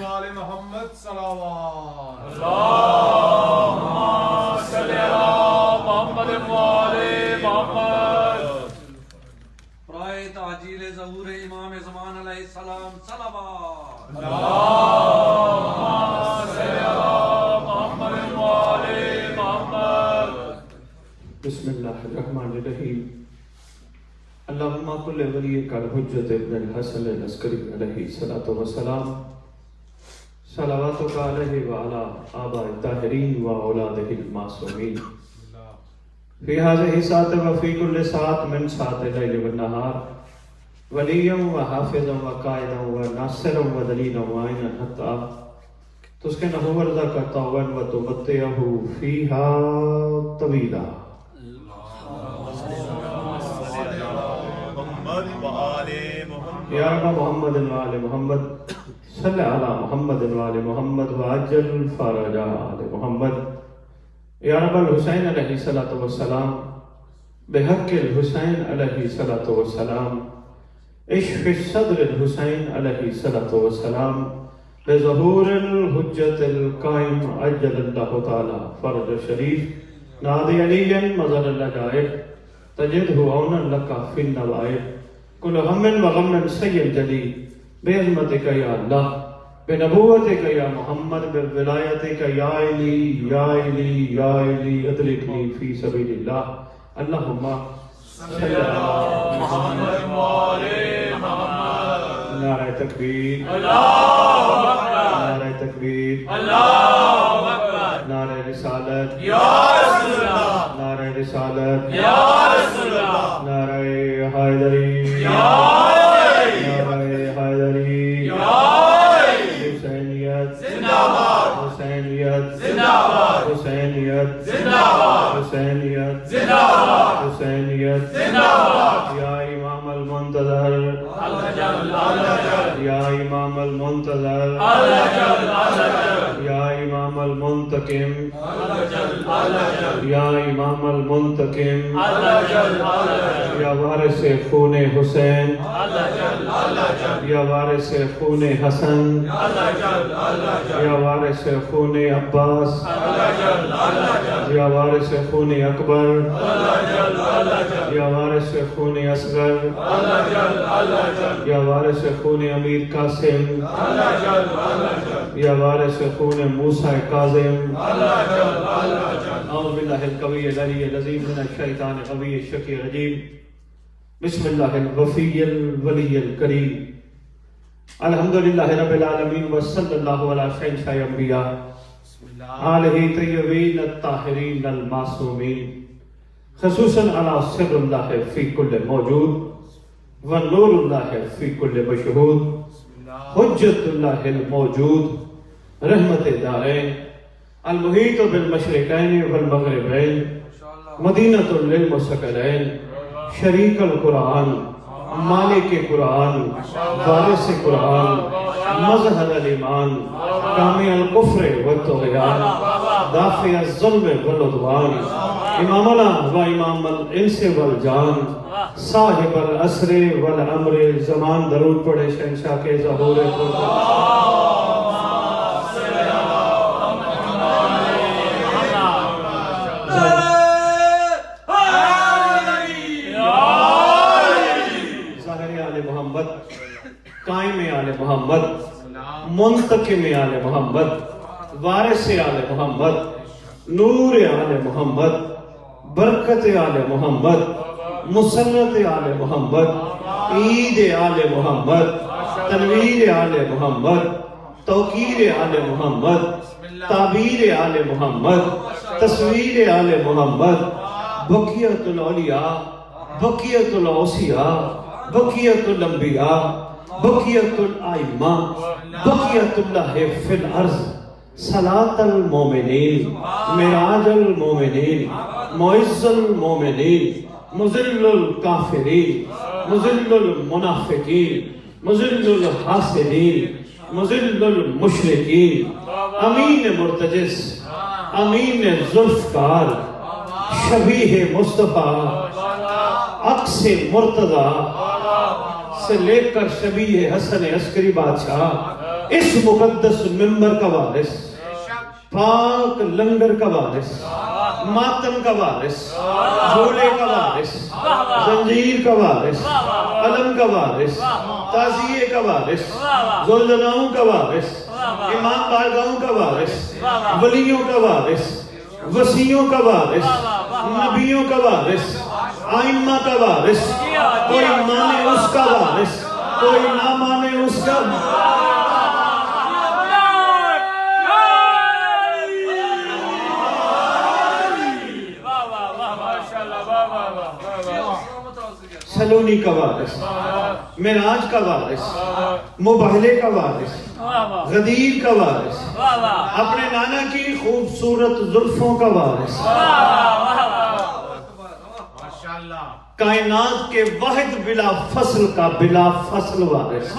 آل محمد صلوات اللهم صل على محمد وآل محمد. برائے تعجیل ظہور امام زمان علیہ السلام صلوات. اللهم صل على محمد وآل محمد. بسم اللہ الرحمن الرحیم. اللہم کل ولیک الحجت ابن الحسن العسکری علیہ الصلاۃ والسلام صلواتک علیہ وعلی آباء الطاہرین واولادہ المعصومین فی هذه الساعة وفی کل ساعة من ساعة اللیل والنہار ولیا وحافظا وقائدا وناصرا ودلیلا وعینا حتی تسکنہ ارضک طوعا وتغطیہ فیہا طویلا. یا رب محمد وآل محمد صلی علی محمد وآل محمد وعجل فرج آل محمد. یا رب الحسین علیہ السلام بحق الحسین علیہ السلام اشف صدر الحسین علیہ السلام بظہور الحجت القائم عجل اللہ تعالی فرج شریف نادی علی مظہر العجائب تجدہ عونا لکا فی النوائب کل ہم وغم سید جلی بعظمتک یا اللہ بنبوتک یا محمد بولایتک یا علی یا علی یا علی ادرکنی فی سبیل اللہ. اللہم صلی علی محمد وآل محمد. نعرہ تکبیر اللہ اکبر. نعرہ تکبیر اللہ اکبر. نعرہ رسالت یا رسول اللہ. نعرہ رسالت یا رسول اللہ. نعرہ حیدری یا نعرہ حیدری حسینیت زندہ باد. حسینیت زندہ باد. حسینیت زندہ باد. حسینیت زندہ باد. حسینیت. زندہ باد. یا امام المنتظر اللہ جل اللہ جل. یا امام المنتظر اللہ جل اللہ جل. یا امام المنتقم اللہ جل اللہ جل. یا امام المنتقم اللہ جل اللہ جل. یا وارث خون حسین اللہ جل اللہ جل. یا وارث خون حسن اللہ جل اللہ جل. یا وارث خون عباس اللہ جل اللہ جل. یا وارث خون اکبر اللہ جل اللہ جل. یا وارث خون اصغر اللہ جل اللہ جل. یا وارث خون امیر قاسم اللہ جل اللہ جل. یا وارث خون موسیٰ کاظم. اللہ جل اللہ جل. اعوذ باللہ القوی العلی العظیم من الشیطان الغوی الشقی الرجیم. بسم اللہ الوفی الولی الکریم. الحمدللہ رب العالمین وصلی اللہ علی شہنشاہ انبیاء آلہ طیبین الطاہرین المعصومین خصوصاً علی سر اللہ فی کل موجود ونور اللہ فی کل مشہود حجت اللہ الموجود رحمت دارین المحیط بالمشرقین والمغربین مدینۃ للمستقلین شریک القرآن مالک قرآن وارث قرآن مظہر الایمان کامی الکفر والطغیان دافع الظلم والعدوان امامنا و امام الانس والجان صاحب العصر والعمر زمان. درود پڑھے شہنشاہ کے ظہور قائم آل محمد منتقم آل محمد وارث آل محمد نور آل محمد برکت آل محمد مسنت آل محمد عید آل محمد تنویر آل محمد توقیر آل محمد تعبیر آل محمد تصویر آل محمد بقیت الاولیاء بقیت الاوصیاء بقیت الانبیاء بقیت الائمہ بقیت اللہ فی الارض صلاة المومنین معراج المومنین معز المومنین مذل الکافرین مذل المنافقین مذل الحاسدین مذل المشرکین امین مرتجس امین ذوالفقار شبیہ مصطفیٰ عکس مرتضی سے لے کر شبیہ حسن عسکری بادشاہ اس مقدس منبر کا وارث، پاک لنگر کا وارث، ماتم کا وارث، جھولے کا وارث، زنجیر کا وارث، قلم کا وارث، تعزیے کا وارث، زلزلاؤں کا وارث، امام بارگاہوں کا وارث، ولیوں کا وارث، وسیعوں کا وارث، نبیوں کا وارث، آئمہ کا وارث، کوئی مانے اس کا وارث، کوئی نہ مانے اس کا سلونی کا وارث، معراج کا وارث، مباہلے کا وارث، غدیر کا وارث، اپنے نانا کی خوبصورت زلفوں کا وارث، کائنات کے واحد بلا فصل کا بلا فصل وارث،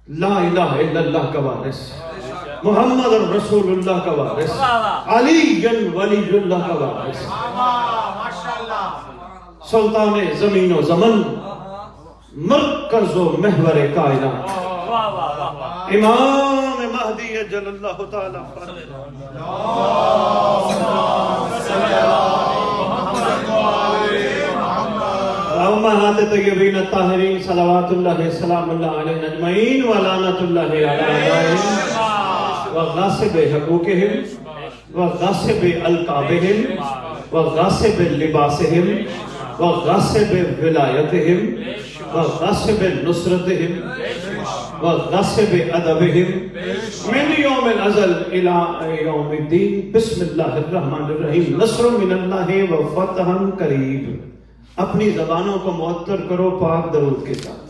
لا الہ الا اللہ کا وارث، محمد رسول اللہ کا وارث، علی ولی اللہ کا وارث، سلطان زمین و زمن، مرکز و محور کائنات، امام مہدی جل اللہ تعالی امہات طیبین الطاہرین صلوات اللہ سلام اللہ علیہ اجمعین ولعنت اللہ علیہم وغاصب حقوقهم وغاصب القابهم وغاصب لباسهم وغاصب ولایتهم وغاصب نصرتهم وغاصب ادبهم من یوم الازل الى یوم الدین بسم اللہ الرحمن الرحیم نصر من اللہ وفتح قریب۔ اپنی زبانوں کو معطر کرو پاک درود کے ساتھ۔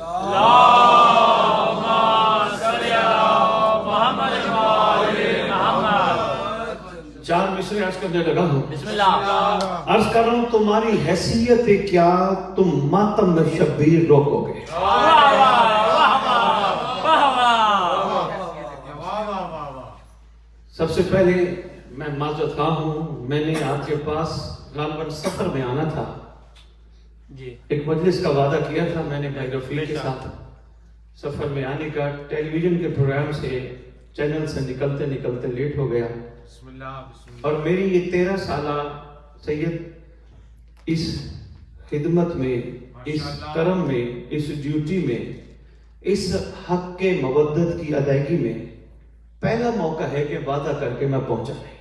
چار مصرے عرض کرنے لگا ہوں، بسم اللہ۔ عرض کر رہا ہوں تمہاری حیثیت کیا تم ماتم میں شبیر روکو گے؟ سب سے پہلے میں معذرت خواہ ہوں، میں نے آپ کے پاس غالباً سفر میں آنا تھا، ایک مجلس کا وعدہ کیا تھا میں نے بھائی رفیق کے ساتھ، سفر میں آنے کا ٹیلی ویژن کے پروگرام سے چینل سے نکلتے نکلتے لیٹ ہو گیا، اور میری یہ 13 سالہ سید اس خدمت میں، اس کرم میں، اس ڈیوٹی میں، اس حق کے مودت کی ادائیگی میں پہلا موقع ہے کہ وعدہ کر کے میں پہنچا نہیں،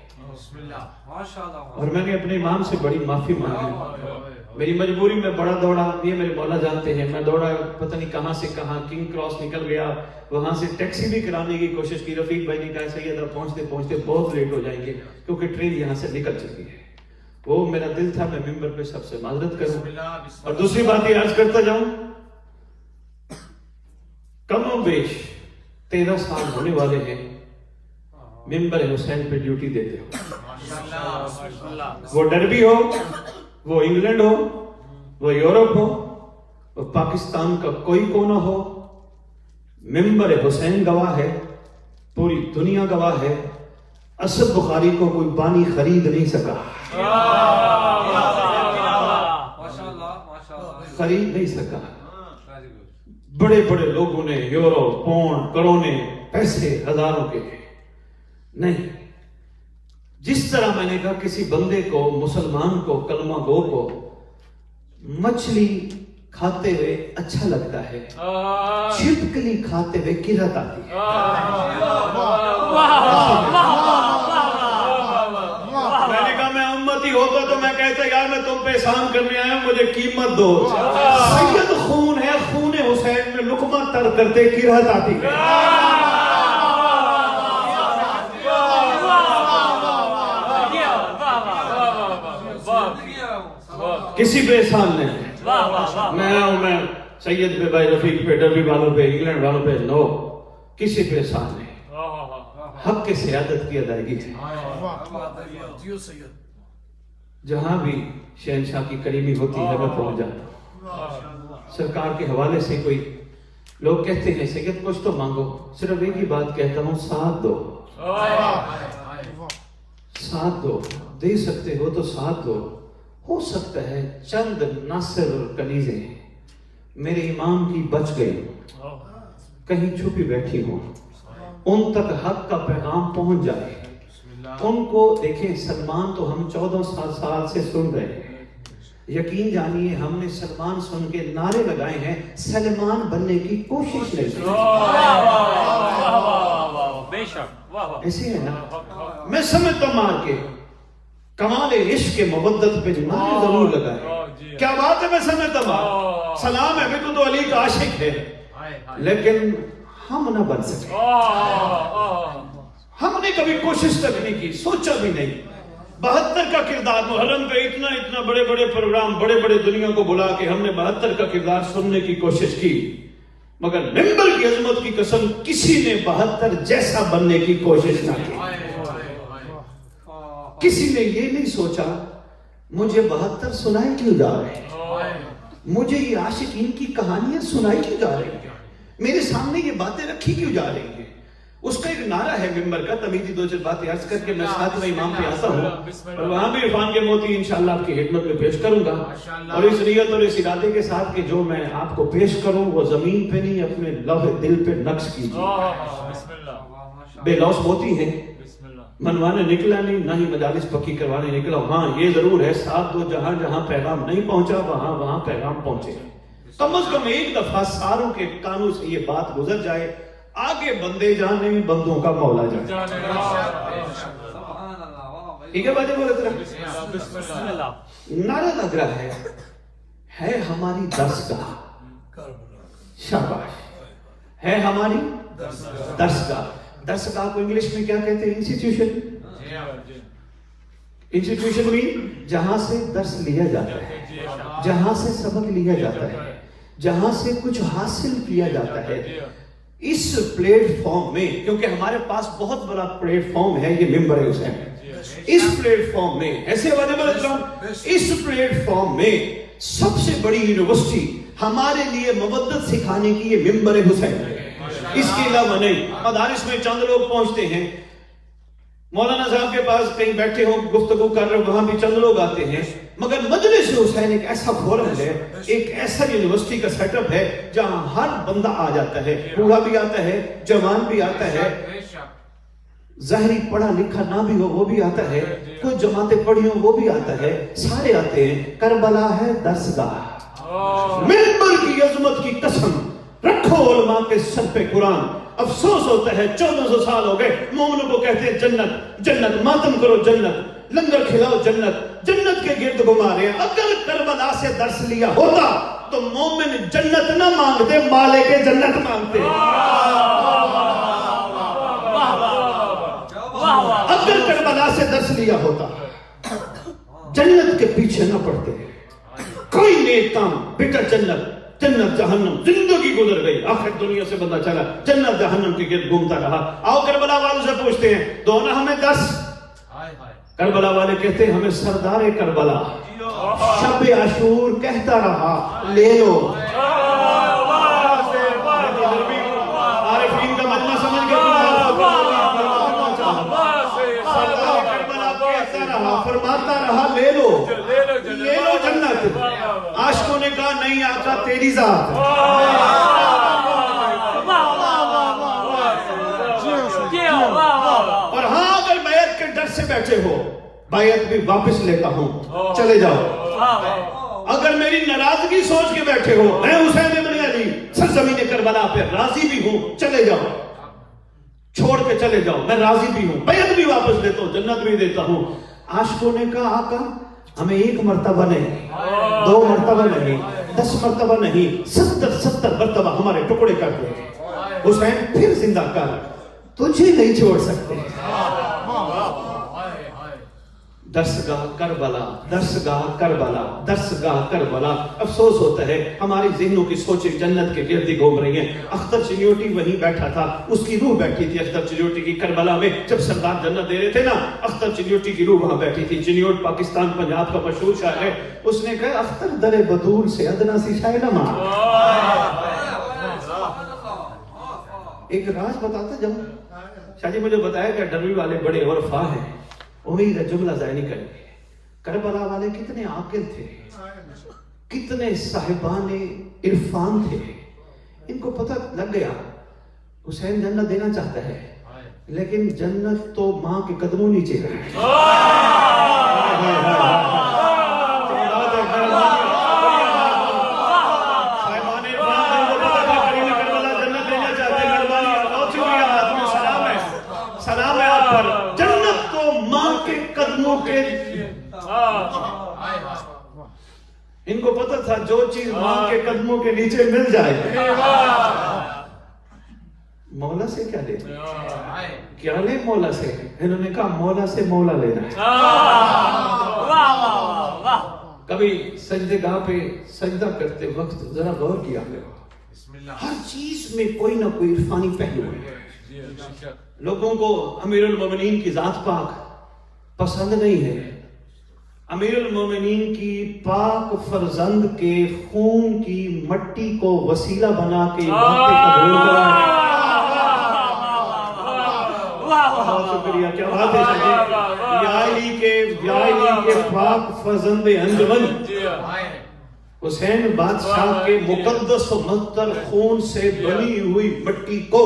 اور میں نے اپنے امام سے بڑی معافی مانگی، میری مجبوری میں بڑا دوڑا، یہ میرے مولا جانتے ہیں، میں دوڑا پتہ نہیں کہاں سے کہاں، کنگ کراس نکل گیا، وہاں سے ٹیکسی بھی کرانے کی کوشش کی، رفیق بھائی نے کہا سید آپ پہنچتے پہنچتے بہت لیٹ ہو جائیں گے کیونکہ ٹرین یہاں سے نکل چکی ہے، وہ میرا دل تھا میں ممبر پہ سب سے معذرت کروں، اور دوسری بات یہ عرض کرتا جاؤں، کم و بیش 13 سال ہونے والے ہیں ممبر حسین پہ ڈیوٹی دیتے ہو، وہ ڈربی ہو، وہ انگلینڈ ہو، وہ یورپ ہو، وہ پاکستان کا کوئی کونا ہو، ممبر حسین گواہ ہے، پوری دنیا گواہ ہے، اسد بخاری کو کوئی بانی خرید نہیں سکا، خرید نہیں سکا، بڑے بڑے لوگوں نے یورو پاؤنڈ کروڑے پیسے ہزاروں کے نہیں، جس طرح میں نے کہا کسی بندے کو مسلمان کو کلمہ گو کو مچھلی کھاتے ہوئے اچھا لگتا ہے، چھپکلی کھاتے ہوئے کرہت آتی ہے، میں نے کہا میں امتی ہوتا تو میں کہتا یار میں تم پہ احسان کرنے آیا ہوں مجھے قیمت دو، سید خون ہے، خون حسین میں لقمہ تر کرتے کرہت آتی ہے، کسی پہ احسان نہیں، میں سید پہ بھائی رفیق پہ ڈربی والوں پہ انگلینڈ والوں پہ نو، کسی پہ احسان نہیں، حق کے سیادت کی ادائیگی ہے، جہاں بھی شہنشاہ کی کریمی ہوتی ہے میں پہنچ جاتا ہوں، سرکار کے حوالے سے کوئی لوگ کہتے ہیں سید کچھ تو مانگو، صرف ایک ہی بات کہتا ہوں ساتھ دو، ساتھ دو، دے سکتے ہو تو ساتھ دو، ہو سکتا ہے چند ناصر کنیزیں میرے امام کی بچ گئی، کہیں چھپی بیٹھی ہوں، ان تک حق کا پیغام پہنچ جائے۔ ان کو دیکھیں، سلمان تو ہم 14 سال سے سن رہے ہیں، یقین جانیے ہم نے سلمان سن کے نعرے لگائے ہیں، سلمان بننے کی کوشش نہیں کی۔ ایسے ہے نا، میں سمجھتا مار کے کمال عشق مودت پہ نعرے ضرور لگائے، کیا بات ہے، میں سمجھتا مار سلام ہے، تو علی کا عاشق ہے، لیکن ہم نہ بن سکے، ہم نے کبھی کوشش تک نہیں کی، سوچا بھی نہیں۔ 72 کا کردار، محرم پہ اتنا بڑے بڑے پروگرام، بڑے بڑے دنیا کو بلا کے ہم نے 72 کا کردار سننے کی کوشش کی، مگر ممبر کی عظمت کی قسم کسی نے 72 جیسا بننے کی کوشش نہ کی۔ کسی نے یہ نہیں سوچا مجھے 72 سنائی کیوں جا رہے ہیں، مجھے یہ عاشقین کی کہانیاں سنائی کیوں جا رہی ہیں، میرے سامنے یہ باتیں رکھی کیوں جا رہی ہیں۔ اس کا ایک نعرہ ہے ممبر کا، تمیزی 2-4 باتیں عرض کر کے میں ساتویں امام پہ آتا ہوں، اور وہاں بھی عرفان کے موتی انشاءاللہ آپ کی خدمت میں پیش کروں گا، اور اس نیت اور اس ارادے کے ساتھ کہ جو میں آپ کو پیش کروں وہ زمین پہ نہیں، اپنے لوح دل پہ نقش کیجیے۔ بے لوث موتی ہیں، منوانے نکلا نہیں، نہ ہی مجالس پکی کروانے نکلا۔ ہاں یہ ضرور ہے، ساتھ دو جہاں جہاں پیغام نہیں پہنچا وہاں پیغام پہنچے۔ کم از کم ایک دفعہ ساروں کے کانوں سے یہ بات گزر جائے، آگے بندے جانے بندوں کا مولا جانے۔ ٹھیک ہے باتیں بولے طرح نعرہ لگ رہا ہے ہماری درسگاہ، شاباش، ہے ہماری درسگاہ۔ درسگاہ کو انگلش میں کیا کہتے ہیں؟ انسٹیٹیوشن۔ انسٹیٹیوشن میں جہاں سے درس لیا جاتا ہے، جہاں سے سبق لیا جاتا ہے، جہاں سے کچھ حاصل کیا جاتا ہے۔ اس پلیٹ فارم میں، کیونکہ ہمارے پاس بہت بڑا پلیٹ فارم ہے، یہ ممبر حسین، اس پلیٹ فارم میں ایسے اس پلیٹ فارم میں سب سے بڑی یونیورسٹی ہمارے لیے مودت سکھانے کی یہ ممبر حسین ہے، اس کے علاوہ نہیں۔ مدارس میں چند لوگ پہنچتے ہیں، مولانا صاحب کے پاس کہیں بیٹھے ہوں گفتگو کر رہے، وہاں بھی چند لوگ آتے ہیں، مگر مجلس حسین ایک ایسا فورم ہے، ایک ایسا یونیورسٹی کا سیٹ اپ ہے جہاں ہر بندہ آ جاتا ہے، بوڑھا بھی آتا ہے، جوان بھی آتا ہے، ظاہری پڑھا لکھا نہ بھی ہو وہ بھی آتا ہے، کوئی جماعتیں پڑھی ہوں وہ بھی آتا ہے، سارے آتے ہیں۔ کربلا ہے درسگاہ، ممبر کی عظمت کی قسم رکھو علماء کے سر پہ قرآن۔ افسوس ہوتا ہے 1400 سال ہو گئے، مومنوں کو کہتے ہیں جنت جنت، ماتم کرو جنت، لنگر کھلاؤ جنت، جنت کے گرد گھما رہے ہیں۔ اگر کربلا سے درس لیا ہوتا تو مومن جنت نہ مانگتے، مالک جنت مانگتے۔ اگر کربلا سے درس لیا ہوتا جنت کے پیچھے نہ پڑتے، کوئی نیک کام، بیٹا جنت جنت جہنم، زندگی گزر گئی، آخر دنیا سے بندہ چلا جنت جہنم کے گرد گھومتا رہا۔ آؤ کربلا والوں سے پوچھتے ہیں، دو نا ہمیں درس۔ کربلا والے کہتے ہیں ہمیں سردار کربلا شب عاشور کہتا رہا، لے لو۔ عارفین کا مجمع سمجھ گئے، سردار کربلا کہتا رہا، فرماتا رہا، لے لو لے لو جنت۔ عاشقوں نے کہا نہیں آقا تیری ذات۔ اور ہاں اگر بیعت کے ڈر سے بیٹھے ہو، بیعت بھی واپس لیتا ہوں، چلے جاؤ۔ اگر میری ناراضگی سوچ کے بیٹھے ہو، میں حسین ابن علی سرزمین کربلا پہ راضی بھی ہوں، چلے جاؤ، چھوڑ کے چلے جاؤ، میں راضی بھی ہوں، بیعت بھی واپس لیتا ہوں، جنت بھی دیتا ہوں۔ عاشقوں نے کہا آقا ہمیں 1 مرتبہ نہیں، 2 مرتبہ نہیں، 10 مرتبہ نہیں، 70 مرتبہ ہمارے ٹکڑے کر دے، حسین پھر زندہ کر، تجھے نہیں چھوڑ سکتے۔ درسگاہ کربلا، درسگاہ کربلا، درسگاہ کربلا۔ افسوس ہوتا ہے ہماری ذہنوں کی سوچیں جنت کے گرد ہی گھوم رہی ہیں۔ اختر چنیوٹی وہیں بیٹھا تھا، اس کی روح بیٹھی تھی اختر چنیوٹی کی کربلا میں، جب سردار جنت دے رہے تھے نا، اختر چنیوٹی کی روح وہاں بیٹھی تھی۔ چنیوٹ پاکستان پنجاب کا مشہور شاعر ہے، اس نے کہا اختر در بدور سے ادنا سی شاعر نہ مار۔ ایک راز بتاتا، جب شاہ جی مجھے بتایا کہ ڈروی والے بڑے عرفا ہیں، امید ہے جملہ ضائع نہیں کریں گے۔ کربلا والے کتنے عاقل تھے، کتنے صاحبان عرفان تھے، ان کو پتہ لگ گیا حسین جنت دینا چاہتا ہے، لیکن جنت تو ماں کے قدموں نیچے ہے۔ سلام ہے آپ پر، جنت تو ماں کے قدموں کے، ان کو پتہ تھا جو چیز ماں کے قدموں کے نیچے مل جائے مولا سے کیا لے، کیا لے مولا سے، انہوں نے کہا مولا سے مولا لینا ہے۔ کبھی سجدے گاہ پہ سجدہ کرتے وقت ذرا غور کیا کرو، ہر چیز میں کوئی نہ کوئی عرفانی پہلو ہے۔ لوگوں کو امیر المومنین کی ذات پاک پسند نہیں ہے، امیر المومنین کی پاک فرزند کے خون کی مٹی کو وسیلہ بنا کے باتیں قبول کرائے۔ بہت شکریہ، کیا بات ہے، یا علی کے پاک فرزند انجمن حسین بادشاہ کے مقدس و مطہر خون سے بنی ہوئی مٹی کو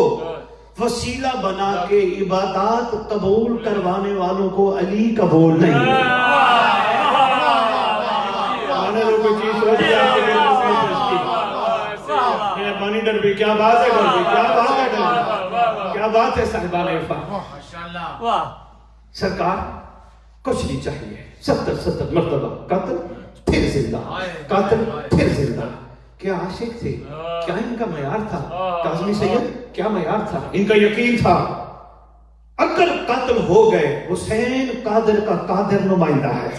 وسیلہ بنا کے عبادات قبول کروانے والوں کو علی قبول نہیں ہے۔ پانی ڈر بھی کیا بات ہے، کیا بات ہے صاحبان عرفان۔ سرکار کچھ نہیں چاہیے، 70 مرتبہ قتل پھر زندہ، قتل پھر زندہ۔ کیا عاشق تھے، کیا ان کا معیار تھا، کاظمی سید کیا معیار تھا، ان کا یقین تھا اگر قتل ہو گئے حسین قادر کا قادر نمائندہ ہے۔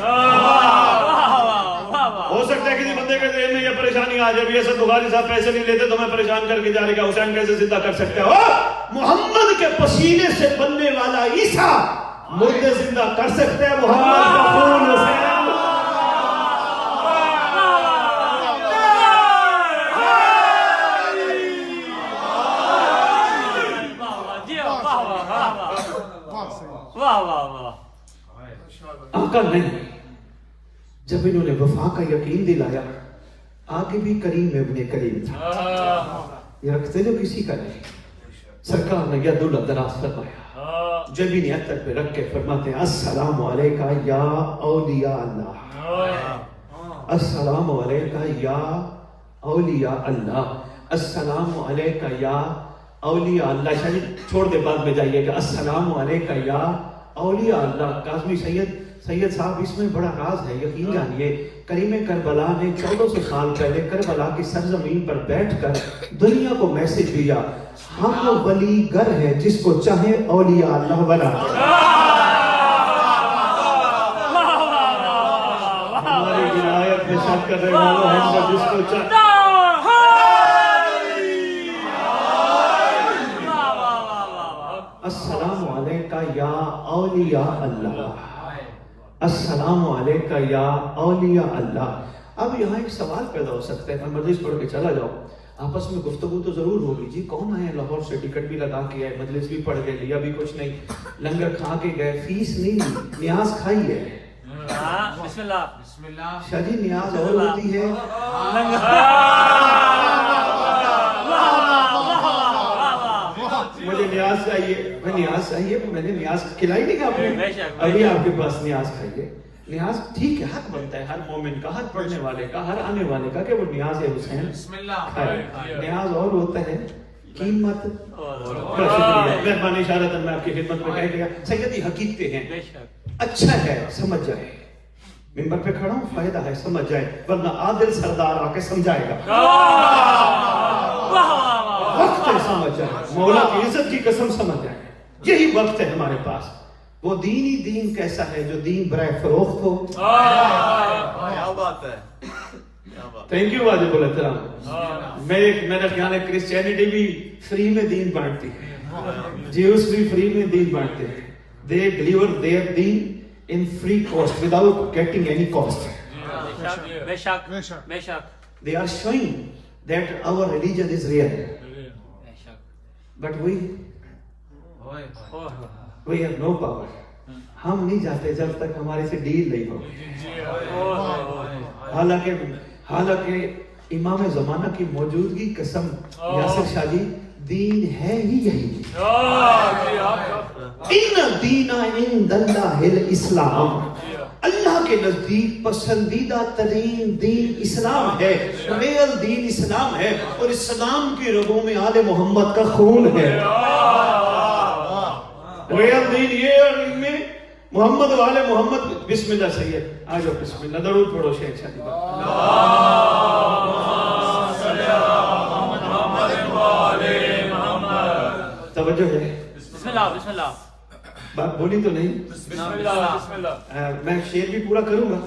ہو سکتا ہے کسی بندے کے ذہن میں یہ پریشانی آ جائے، اسد بخاری صاحب پیسے نہیں لیتے تو میں پریشان کر کے جا رہے گا، حسین کیسے زندہ کر سکتے ہو؟ محمد کے پسینے سے بننے والا عیسیٰ مردے زندہ کر سکتے ہیں، محمد کا خون حسین۔ آقا نہیں، جب انہوں نے وفا کا یقین دلایا، آگے بھی کریم ابن کریم تھا، یہ رکھتے جو کسی کا نہیں۔ سرکار نے ید اللہ دراز فرمایا، جبین اتر پہ رکھ کے فرماتے ہیں السلام علیکہ یا اولیاء اللہ، السلام علیکہ یا اولیاء اللہ، السلام علیکہ یا اولیاء اللہ۔ شاید چھوڑ دے بعد میں جائیے کہ السلام علیکہ یا اولیاء اللہ۔ کاظمی سید صاحب اس میں بڑا راز ہے، یقین جانیے کریم کربلا نے 1400 سال پہلے کربلا کی سرزمین پر بیٹھ کر دنیا کو میسج دیا، ہم ولی گر ہے جس کو چاہے اولیاء اللہ بنا۔ ہماری ولایت میں شک کر رہے ہیں جس کو چاہے۔ السلام علیکہ یا اولیاء اللہ، السلام علیکہ یا اولیاء اللہ۔ اب یہاں ایک سوال پیدا ہو سکتا ہے، میں مجلس پڑھ کے چلا جاؤں، آپس میں گفتگو تو ضرور ہوگی، جی کون آئے لاہور سے، ٹکٹ بھی لگا کے آئے، مجلس بھی پڑھ کے لیا بھی کچھ نہیں، لنگر کھا کے گئے، فیس نہیں لی، نیاز کھائی ہے۔ بسم اللہ شاہ جی نیاز اور ہوتی ہے، مجھے نیاز چاہیے، میں نے نیاز کھلائی نہیں آپ نے، ابھی آپ کے پاس نیاز کھائیے۔ نیاز ٹھیک ہے، حق بنتا ہے ہر مومن کا، ہر پڑھنے والے کا، ہر آنے والے کا کہ وہ نیاز حسین کھائے۔ نیاز اور ہوتا ہے قیمت۔ مہربانی اشارت میں آپ کی خدمت میں کہہ دیا، سیدی حقیقتیں ہیں، اچھا ہے سمجھ جائے، ممبر پہ کھڑا ہوں فائدہ ہے سمجھ جائے، ورنہ عادل سردار آ کے سمجھائے گا، وقت ہے سمجھ جائے، مولا کی عزت کی قسم سمجھ جائے، یہی وقت ہے ہمارے پاس۔ وہ دین ہی دین کیسا ہے جو دین برائے فروخت ہو۔ تھینک یو واجب الاحترام۔ میرا خیال ہے کرسچینٹی بھی فری میں دین بانٹتی ہے، جیوس بھی فری میں دین بانٹتے ہیں، they deliver their deen in free cost without getting any cost. بے شک They are showing that our religion is real, but we have no power. ہم نہیں جاتے جب تک ہمارے سے ڈیل نہیں ہو، حالانکہ امام زمانہ کی موجودگی قسم یاسر شاہ جی دین ہے ہی یہی. ان دین عند اللہ الاسلام، اللہ کے نزدیک پسندیدہ ترین دین اسلام ہے، ریل دین اسلام ہے، اور اسلام کی رگوں میں آل محمد کا خون ہے. ریل دین یہ اور ان میں محمد و آل محمد. بسم اللہ سید آجو بسم اللہ درود پڑھو شیخ شاہ جی. توجہ ہے. بسم اللہ بسم اللہ. بات بولی تو نہیں؟ بسم اللہ. میں شعر بھی پورا کروں گا.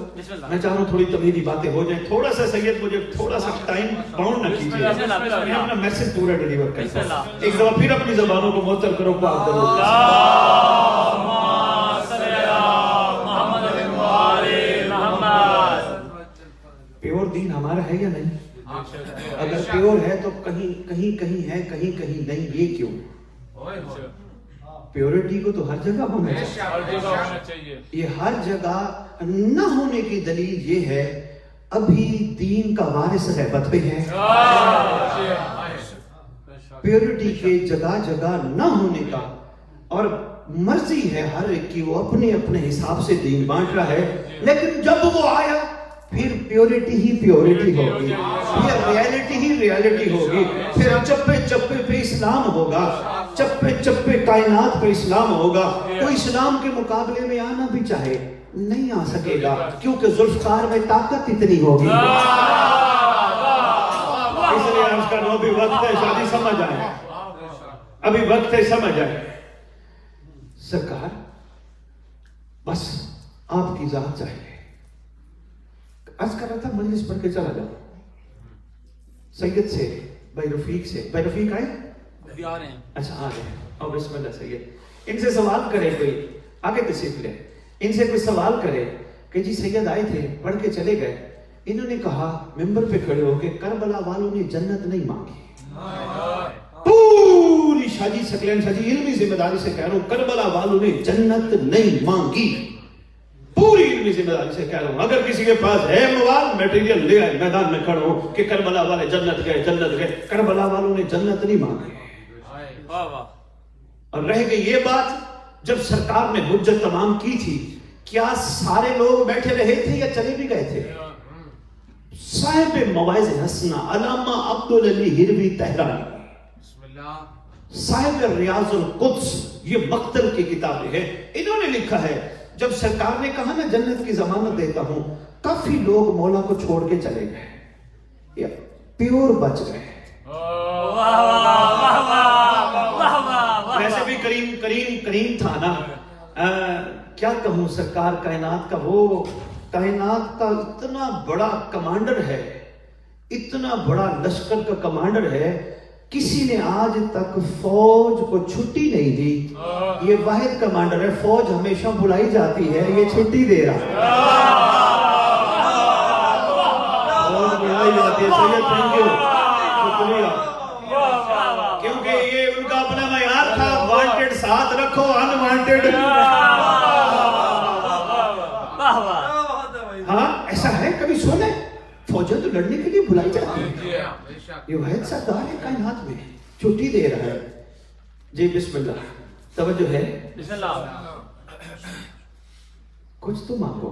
میں چاہ رہا ہوں تھوڑی تمہیدی باتیں ہو جائیں. تھوڑا سا سید مجھے تھوڑا سا ٹائم باؤنڈ نہ کیجیے. میں اپنا میسج پورا ڈیلیور کرتا ہوں. ایک دفعہ پھر اپنی زبانوں کو معطل کرو. پاک درود. پیور دین ہمارا ہے یا نہیں؟ اگر پیور ہے تو کہیں ہے، کہیں نہیں. یہ کیوں؟ پیورٹی کو تو ہر جگہ ہونا چاہیے. یہ ہر جگہ نہ ہونے کی دلیل یہ ہے ابھی دین کا وارث غیبت پہ ہے. پیورٹی کے جگہ جگہ نہ ہونے کا، اور مرضی ہے ہر ایک کی، وہ اپنے اپنے حساب سے دین بانٹ رہا ہے. لیکن جب وہ آیا پھر پیورٹی ہی پیورٹی ہوگی، پھر ریالٹی ہی ریالٹی ہوگی، پھر چپے چپے پہ اسلام ہوگا، چپے چپے کائنات پہ اسلام ہوگا. کوئی اسلام کے مقابلے میں آنا بھی چاہے نہیں آ سکے گا، کیونکہ ذوالفقار میں طاقت اتنی ہوگی. اس لیے عرض کر رہا ہوں ابھی وقت ہے شادی سمجھ آئے، ابھی وقت ہے سمجھ آئے. سرکار بس آپ کی ذات چاہیے. عرض کر رہا تھا مجلس پڑھ کے چلا جاؤ. سید سے بھائی رفیق سے، بھائی رفیق آئے؟ آ رہے ہیں. اچھا آ رہے ہیں. اور بسم اللہ سید. ان سے سوال کرے کوئی، آگے تشریف لے. ان سے کوئی سوال کرے کہ جی سید آئے تھے پڑھ کے چلے گئے، انہوں نے کہا ممبر پہ کھڑے ہو کہ کربلا والوں نے جنت نہیں مانگی. پوری شاجی سکلین شاجی علمی ذمہ داری سے کہہ رہا ہوں، کربلا والوں نے جنت نہیں مانگی. پوری علمی ذمہ داری سے کہہ رہا ہوں. اگر کسی کے پاس ہے مواد میٹیریل لے آئے، میدان میں کھڑا ہوں کہ کربلا والے جنت گئے جنت گئے. کربلا والوں نے جنت نہیں مانگی. اور رہ گئی یہ بات، جب سرکار نے حجت تمام کی تھی کیا سارے لوگ بیٹھے رہے تھے یا چلے بھی گئے تھے؟ صاحب مواعظ حسنہ علامہ عبدالعلی ہروی تہرانی، صاحب ریاض القدس، یہ مقتل کی کتابیں ہیں. انہوں نے لکھا ہے جب سرکار نے کہا میں جنت کی ضمانت دیتا ہوں، کافی لوگ مولا کو چھوڑ کے چلے گئے یا پیور بچ گئے. ویسے بھی کریم تھا نا. کیا کہوں سرکار کائنات کا، وہ کائنات کا اتنا بڑا کمانڈر ہے، اتنا بڑا لشکر کا کمانڈر ہے، کسی نے آج تک فوج کو چھٹی نہیں دی. یہ واحد کمانڈر ہے. فوج ہمیشہ بلائی جاتی ہے، یہ چھٹی دے رہا ہے. فوج بلائی جاتی ہے. سید تھینک یو، شکریہ. کیونکہ یہ ان کا اپنا معیار تھا، وانٹڈ ساتھ رکھو، ان وانٹڈ. ہاں ایسا ہے، کبھی سنے فوجیں تو لڑنے کے لیے بلائی جاتی ہے. یہ واحد سردار ہے کائنات میں، چھٹی دے رہا ہے. جی بسم اللہ. توجہ ہے. بسم اللہ. کچھ تو مانگو.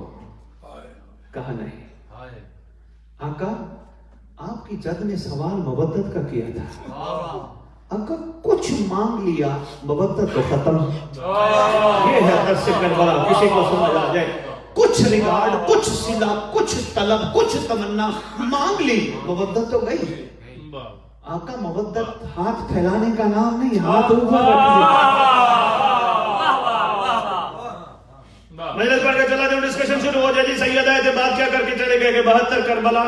کہا نہیں. آقا آپ کی جد نے سوال مودت کا کیا تھا. آقا کچھ مانگ لیا مودت تو ختم. یہ ہے درس کربلا. کسی کو سمجھ آ جائے، کچھ ریگارڈ، کچھ صلہ، کچھ طلب، کچھ تمنا مانگ لی، مودت تو گئی. آقا مودت ہاتھ پھیلانے کا نام نہیں، ہاتھ اوپر رکھنے. مجلس پڑھ کے چلا جاؤ، ڈسکشن شروع ہو جائے. جی سید آئے تھے، بات کیا کر کے چلے گئے کہ 72 کربلا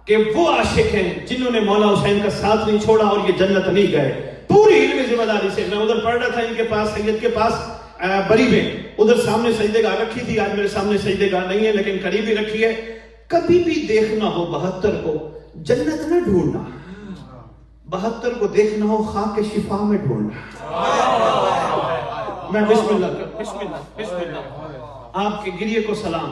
کہ وہ عاشق ہیں جنہوں نے مولا حسین کا ساتھ نہیں چھوڑا اور یہ جنت نہیں گئے. پوری علمی ذمہ داری سے. میں ادھر پڑھ رہا تھا ان کے پاس، سید کے پاس بری میں، ادھر سامنے سجدے گاہ رکھی تھی. آج میرے سامنے سجدے گاہ نہیں ہے لیکن قریب ہی رکھی ہے. کبھی بھی دیکھنا ہو 72 کو جنت نہ ڈھونڈنا، 72 کو دیکھنا ہو خاک شفا میں ڈھونڈنا. میں بسم اللہ. آپ کے گریے کو سلام.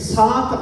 7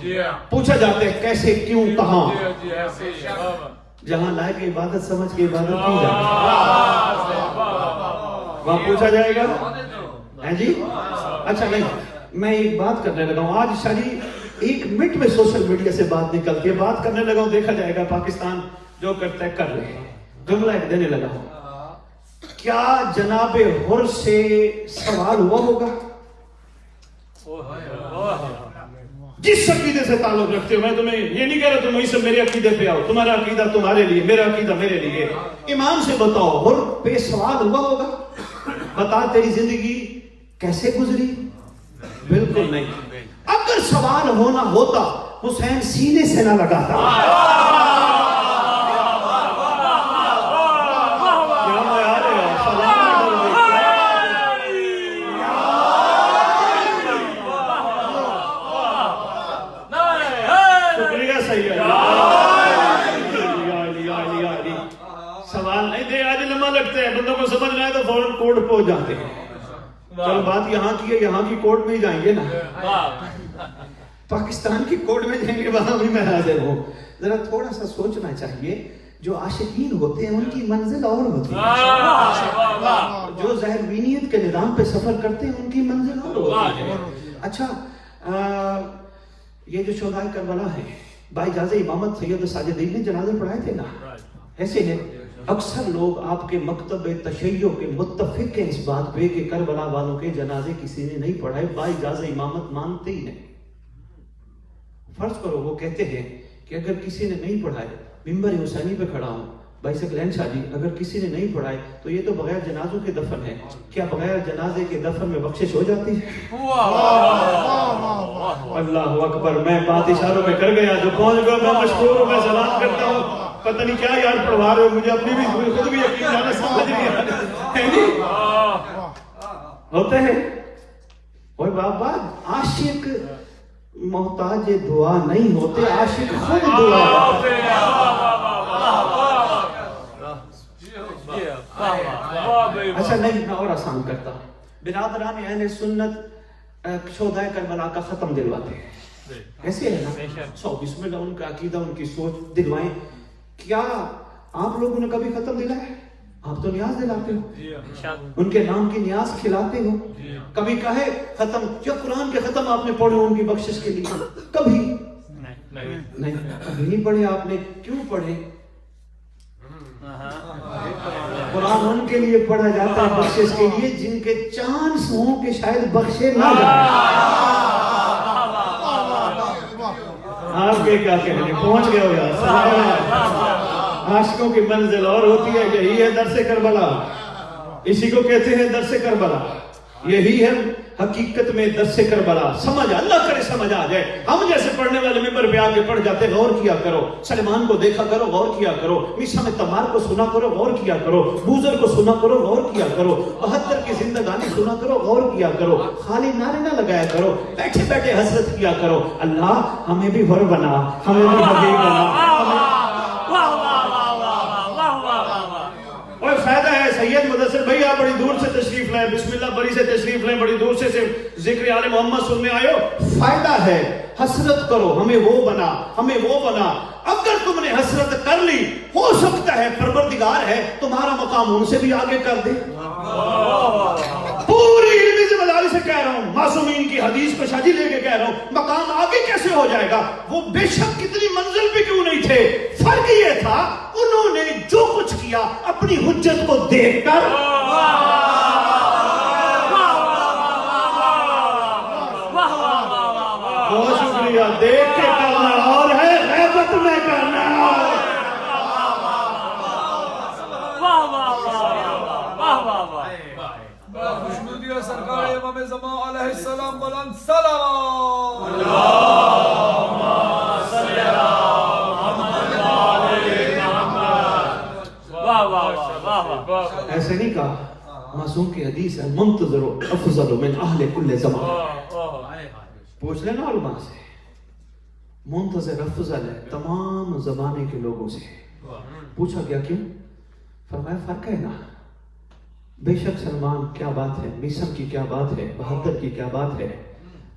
جی ہاں پوچھا جاتا ہے کیسے کیوں کہاں. جی ایسے ہی جہاں لائق عبادت سمجھ کے عبادت کی جائے وہاں پوچھا جائے گا ہے جی. اچھا نہیں میں ایک بات کرنے لگا ہوں آج شاہی 1 منٹ میں سوشل میڈیا سے بات نکلتی ہے. بات کرنے لگا ہوں دیکھا جائے گا پاکستان جو کرتا ہے کر رہے ہیں. جملہ ایک دینے لگا ہوں. کیا جناب حر سے سوال ہوا ہوگا جس عقیدے سے تعلق رکھتے ہو؟ میں تمہیں یہ نہیں کہہ رہا تم وہیں سے میرے عقیدے پہ آؤ. تمہارا عقیدہ تمہارے لیے میرا عقیدہ میرے لیے. امام سے بتاؤ حر پہ سوال ہوا ہوگا؟ بتا تیری زندگی کیسے گزری؟ بالکل نہیں. اگر سوال ہونا ہوتا حسین سینے سے نہ لگاتا. سوال نہیں دے آج لمبا لگتا ہے بندوں کو سمجھ نہ آئے تو فوراً کورٹ پہنچ جاتے ہیں. چلو بات یہاں کی ہے یہاں کی کورٹ میں ہی جائیں گے نا. پاکستان کی کورٹ میں جائیں گے وہاں بھی میں حاضر ہوں. ذرا تھوڑا سا سوچنا چاہیے. جو عاشقین ہوتے ہیں ان کی منزل اور ہوتی ہے. جو ظاہروینیت کے نظام پہ سفر کرتے ہیں ان کی منزل اور ہوتی ہے. اچھا یہ جو شہدائے کربلا ہے بھائی جاز امامت سید ساجدین نے جنازے پڑھائے تھے نا. ایسے ہیں اکثر لوگ آپ کے مکتب تشیع کے متفق ہیں اس بات پہ کہ کربلا والوں کے جنازے کسی نے نہیں پڑھائے. بھائی جاز امامت مانتے ہی نہیں. فرض کرو وہ کہتے ہیں کہ اگر کسی نے نہیں پڑھائے ممبر حسینی پہ کھڑا ہوں بھائی سکلین شاہ جی اگر کسی نے نہیں پڑھائے تو یہ تو بغیر جنازوں کے دفن ہے. کیا بغیر جنازے کے دفن میں بخشش ہو جاتی ہے؟ اللہ اکبر. میں بات اشاروں میں کر گیا جو پہنچ گیا میں مشکور ہوں. میں سلام کرتا ہوں. پتہ نہیں کیا یار پڑھوا رہے ہو مجھے اپنی بھی خود بھی یقین جانا سمجھ نہیں آ رہا ہوتے ہیں. اور بابا عاشق محتاج دعا نہیں ہوتے عاشق خود دعا ہوتے ہیں. اچھا نہیں میں اور آسان کرتا ہوں. برادران اہل سنت شہدائے کربلا کا ختم دلواتے ہیں. ایسے ہے نا 100 بسم اللہ ان کا عقیدہ ان کی سوچ دلوائیں. کیا آپ لوگوں نے کبھی ختم دلایا؟ آپ تو نیاز دلاتے ہو. ان کے نام کی نیاز کھلاتے ہو. کبھی کہے ختم یا قرآن کے ختم آپ نے پڑھے ان کی بخشش کے لیے؟ کبھی نہیں. کبھی نہیں پڑھے آپ نے. کیوں پڑھے؟ قرآن ان کے لیے پڑھا جاتا ہے بخشش کے لیے جن کے چانس ہوں کہ شاید بخشے نہ جائیں. آپ کے کیا کہنے پہنچ گئے ہو یار. عاشقوں کی منزل اور ہوتی ہے. یہی ہے درس کربلا. اسی کو کہتے ہیں درس کربلا. یہی ہے حقیقت میں درس کربلا. سمجھ اللہ کرے سمجھ آ جائے. ہم جیسے پڑھنے والے ممبر پہ آ کے پڑھ جاتے غور کیا کرو. سلمان کو دیکھا کرو غور کیا کرو. میسا میں تمار کو سنا کرو غور کیا کرو. بوزر کو سنا کرو غور کیا کرو. 72 کی زندگانی سنا کرو غور کیا کرو. خالی نعرے نہ لگایا کرو. بیٹھے بیٹھے حسرت کیا کرو. اللہ ہمیں بھی حر بنا ہمیں بھی حبیب بنا. اور فائدہ ہے سید مدثر بھائی آپ بڑی دور سے تشریف لائے. بسم اللہ بری سے تشریف لائے. بڑی دور سے ذکر آل محمد سننے آئے ہو. فائدہ ہے حسرت کرو ہمیں وہ بنا ہمیں وہ بنا. اگر تم نے حسرت کر لی ہو سکتا ہے پروردگار ہے تمہارا مقام ان سے بھی آگے کر دے. پوری علمی ذمہ داری سے کہہ رہا ہوں. معصومین کی حدیث کو شاجی لے کے کہہ رہا ہوں. مقام آگے کیسے ہو جائے گا؟ وہ بے شک کتنی منزل پہ کیوں نہیں تھے. فرق یہ تھا انہوں نے جو کچھ کیا اپنی حجت کو دیکھ کر. بہت شکریہ. دیکھ کے کرنا اور ہے غیبت میں کرنا. خوشنودی ہے سرکار امام زمان علیہ السلام بلند سلام. ایسے نہیں کہا. معصوم کی حدیث ہے منتظر افضل من اہل کل زمان. پوچھ لینا علماء سے. منتظر افضل ہے تمام زمانے کے لوگوں سے. پوچھا گیا کیوں؟ فرمایا فرق ہے نا. بے شک سلمان کیا بات ہے. میسم کی کیا بات ہے. 72 کی کیا بات ہے.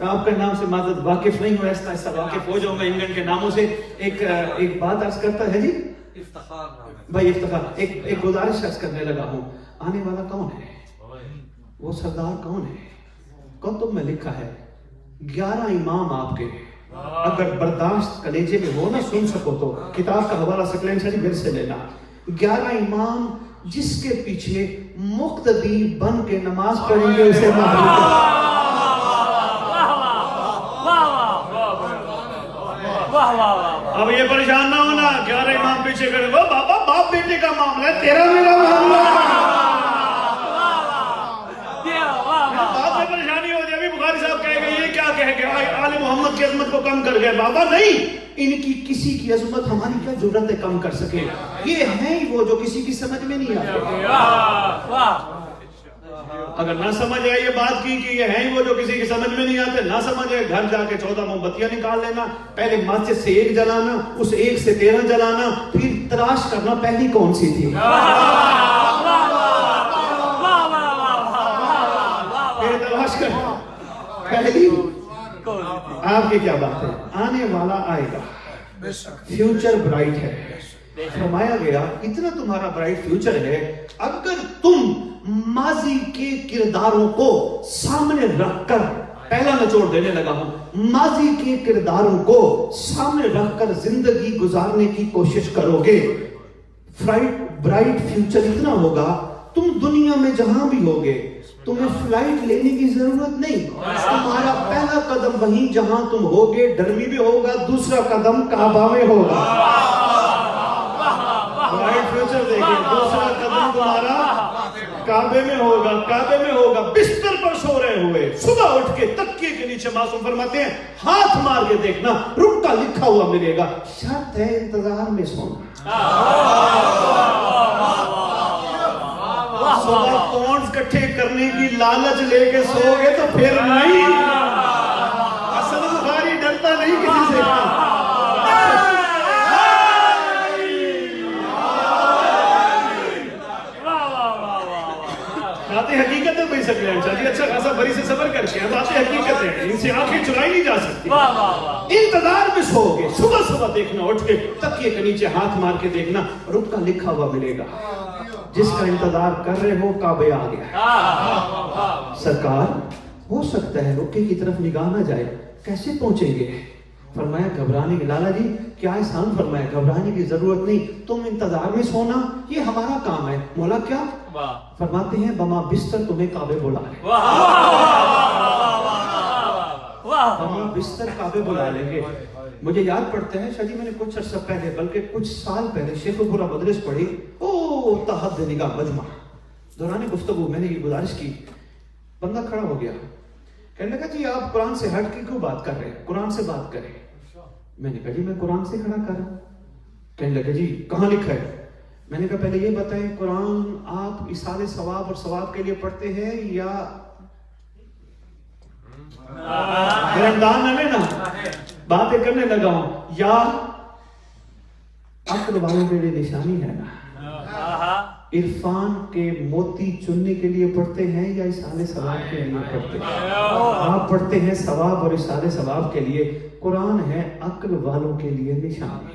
آپ کا نام سے معذرت واقف نہیں ہوں، ایسا ایسا واقف ہو جاؤں گا انگلینڈ کے ناموں سے. ایک بات عرض کرتا ہے جی افتخار نام ہے بھائی، افتخار. ایک گزارش عرض کرنے لگا ہوں. آنے والا کون ہے؟ وہ سردار کون ہے؟ کتب میں لکھا ہے 11 امام آپ کے. اگر برداشت کلیجے میں ہو نہ سن سکو تو کتاب کا حوالہ سکلین شاہ جی پھر سے لینا. 11 امام جس کے پیچھے مقتدی بن کے نماز پڑھیں گے اسے اب یہ پریشان نہ ہونا 11 امام پیچھے کرے وہ بابا باپ بیٹے کا معاملہ ہے، تیرا میرا معاملہ ہے. بعد میں پریشانی ہو جائے. ابھی بخاری صاحب کہے گا یہ کیا کہہ گیا آل محمد کی عظمت کو کم کر گئے. بابا نہیں، ان کی کسی کی عظمت ہماری کیا ضرورت ہے کم کر سکے. یہ ہیں ہی وہ جو کسی کی سمجھ میں نہیں آتے. اگر نہ سمجھ آئے یہ بات کی کہ یہ ہیں وہ جو کسی کی سمجھ میں نہیں آتے، نہ سمجھ آئے گھر جا کے 14 موم بتیاں نکال لینا. پہلے ماسجد سے 1 جلانا، اس 1 سے 13 جلانا، پھر تلاش کرنا پہلی کون سی تھی. پھر تلاش کرنا پہلی. آپ کی کیا بات ہے؟ آنے والا آئے گا، فیوچر برائٹ ہے. فرمایا گیا اتنا تمہارا برائٹ فیوچر ہے اگر تم ماضی کے کرداروں کو سامنے رکھ کر، پہلا نچوڑ دینے لگا ہوں، ماضی کے کرداروں کو سامنے رکھ کر زندگی گزارنے کی کوشش کرو گے. برائٹ فیوچر اتنا ہوگا تم دنیا میں جہاں بھی ہوگے تمہیں فلائٹ لینے کی ضرورت نہیں. تمہارا پہلا قدم وہیں جہاں تم ہوگے ڈرمی بھی ہوگا، دوسرا قدم کعبہ میں ہوگا. برائٹ فیوچر دیکھیں، دوسرا قدم تمہارا کعبے میں ہوگا. کعبے میں ہوگا بستر پر سو رہے ہوئے، صبح اٹھ کے تکیے کے نیچے معصوم فرماتے ہیں ہاتھ مار کے دیکھنا رکا لکھا ہوا ملے گا. شرط ہے انتظار میں سونا. صبح پونڈز کٹھے کرنے کی لالچ لے کے سو گے تو پھر نہیں. حسن بخاری ڈرتا نہیں کسی سے. باتیں حقیقت ہے بھائی سکلین شاہ جی، اچھا خاصا بری سے صبر کر کے باتیں حقیقت ہیں، ان سے آنکھیں چرائی نہیں جا سکتی. انتظار میں سو گے، صبح صبح دیکھنا اٹھ کے تکیے کے نیچے ہاتھ مار کے دیکھنا رکا لکھا ہوا ملے گا. جس کا انتظار کر رہے ہو کعبے آ گیا. سرکار ہو سکتا ہے رکے کی طرف نگاہ نہ جائے، کیسے پہنچیں گے؟ فرمایا گھبرانے کی، لالا جی کیا احسان فرمایا، گھبرانے کی ضرورت نہیں، تم انتظار میں سونا یہ ہمارا کام ہے. مولا کیا؟ فرماتے ہیں بما بستر تمہیں کعبے بلا لیں. بما بستر کعبے بلا لیں گے. مجھے یاد پڑتا ہے شاہ جی میں نے کچھ عرصہ پہلے بلکہ کچھ سال پہلے شیخ الپورہ مدرس پڑھی، تحد نگاہ مجمع. دوران گفتگو میں نے یہ گزارش کی، بندہ کھڑا ہو گیا کہنے لگا جی آپ قرآن سے ہٹ کے کیوں بات کر رہے ہیں، قرآن سے بات کریں. میں نے کہا جی میں قرآن سے کھڑا کر رہا ہوں. کہنے لگا جی کہاں لکھا ہے؟ میں نے کہا پہلے یہ بتائیں قرآن آپ ایصال ثواب اور ثواب کے لیے پڑھتے ہیں یا گرمدان نہ لینا باتیں کرنے لگا ہوں، یا عقل والوں کے لیے نشانی ہے نا، عرفان کے موتی چننے کے لیے پڑھتے ہیں یا ایصال ثواب کے لیے پڑھتے ہیں؟ آپ پڑھتے ہیں ثواب اور ایصال ثواب کے لیے. قرآن ہے عقل والوں کے لیے نشانی.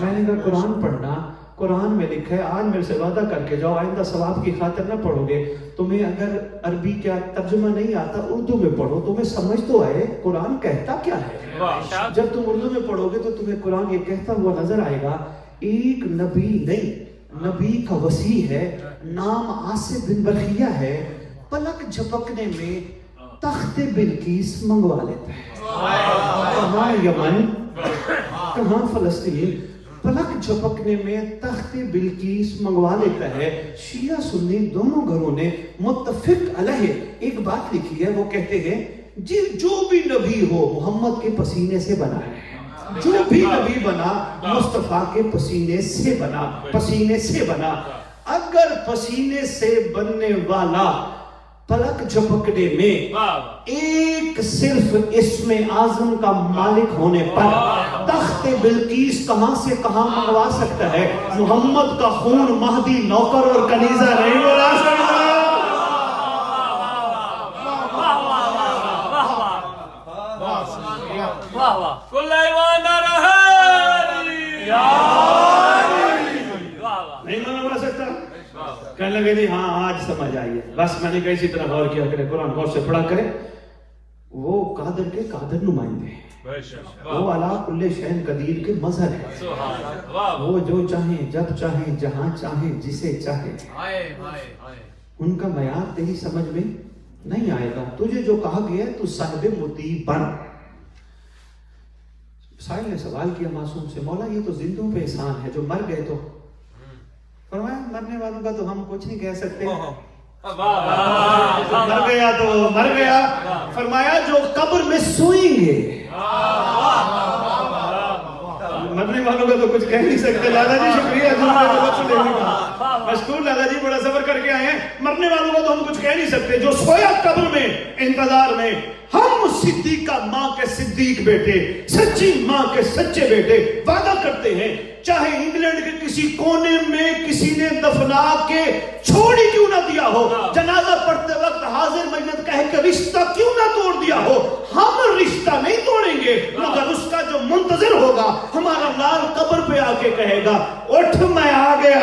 میں نے کہا قرآن پڑھنا، قرآن میں لکھا ہے آج میرے سے وعدہ کر کے جاؤ آئندہ ثواب کی خاطر نہ پڑھو گے. تمہیں اگر عربی کیا ترجمہ نہیں آتا اردو میں پڑھو، تمہیں سمجھ تو آئے قرآن کہتا کیا ہے. جب تم اردو میں پڑھو گے تو تمہیں قرآن یہ کہتا ہوا نظر آئے گا ایک نبی نہیں، نبی کا وسیع ہے، نام عاصم بن برخیہ ہے، پلک جھپکنے میں تخت بلقیس منگوا لیتا ہے. کہاں یمن، کہاں فلسطین، پلک جھپکنے میں تخت بلقیس منگوا لیتا ہے. شیعہ سنی دونوں گھروں نے متفق علیہ ایک بات لکھی ہے، وہ کہتے ہیں جو بھی نبی ہو محمد کے پسینے سے بنا ہے، جو بھی نبی بنا مصطفیٰ کے پسینے سے بنا، پسینے سے بنا. اگر پسینے سے بننے والا پلک جھپکنے میں ایک صرف اسم اعظم کا مالک ہونے پر تخت بلقیس کہاں سے کہاں منگوا سکتا ہے؟ محمد کا خون مہدی نوکر اور کنیزہ نہیں بلا سکتا. واہ واہ کل ایمان رہے واہ واہ نہیں مانا بڑھ سکتا. کہنے لگے جی ہاں آج سمجھ آئی ہے. بس میں نے کہا اسی طرح غور کیا کرے, قرآن غور سے پڑھا کرے. وہ قادر کے قادر نمائندے ہیں, وہ علا کل شین قدیر کے مظہر ہے. وہ جو چاہیں جب چاہیں جہاں چاہیں جسے چاہیں. ان کا معیار تیری سمجھ میں نہیں آئے گا. تجھے جو کہا گیا تو صاحب مطیع بن. سائل نے سوال کیا معصوم سے, مولا یہ تو زندوں پہ احسان ہے, جو مر گئے تو. فرمایا مرنے والوں کا تو ہم کچھ نہیں کہہ سکتے, مر گیا تو مر گیا. فرمایا جو قبر میں سوئیں گے مرنے والوں کا تو کچھ کہہ نہیں سکتے. لالا جی شکریہ مشکور, لالا جی بڑا سفر کر کے آئے ہیں. مرنے والوں کا تو ہم کچھ کہہ نہیں سکتے. جو سویا قبر میں انتظار میں, ہم صدیقہ ماں کے صدیق بیٹے, سچی ماں کے سچے بیٹے وعدہ کرتے ہیں, چاہے انگلینڈ کے کسی کونے میں کسی نے دفنا کے چھوڑ ہی کیوں نہ دیا ہو, جنازہ پڑھتے وقت حاضر میت کہہ کے رشتہ کیوں نہ توڑ دیا ہو, ہم رشتہ نہیں توڑیں گے, مگر اس کا جو منتظر ہوگا ہمارا لال قبر پہ آ کے کہے گا اٹھ میں آ گیا.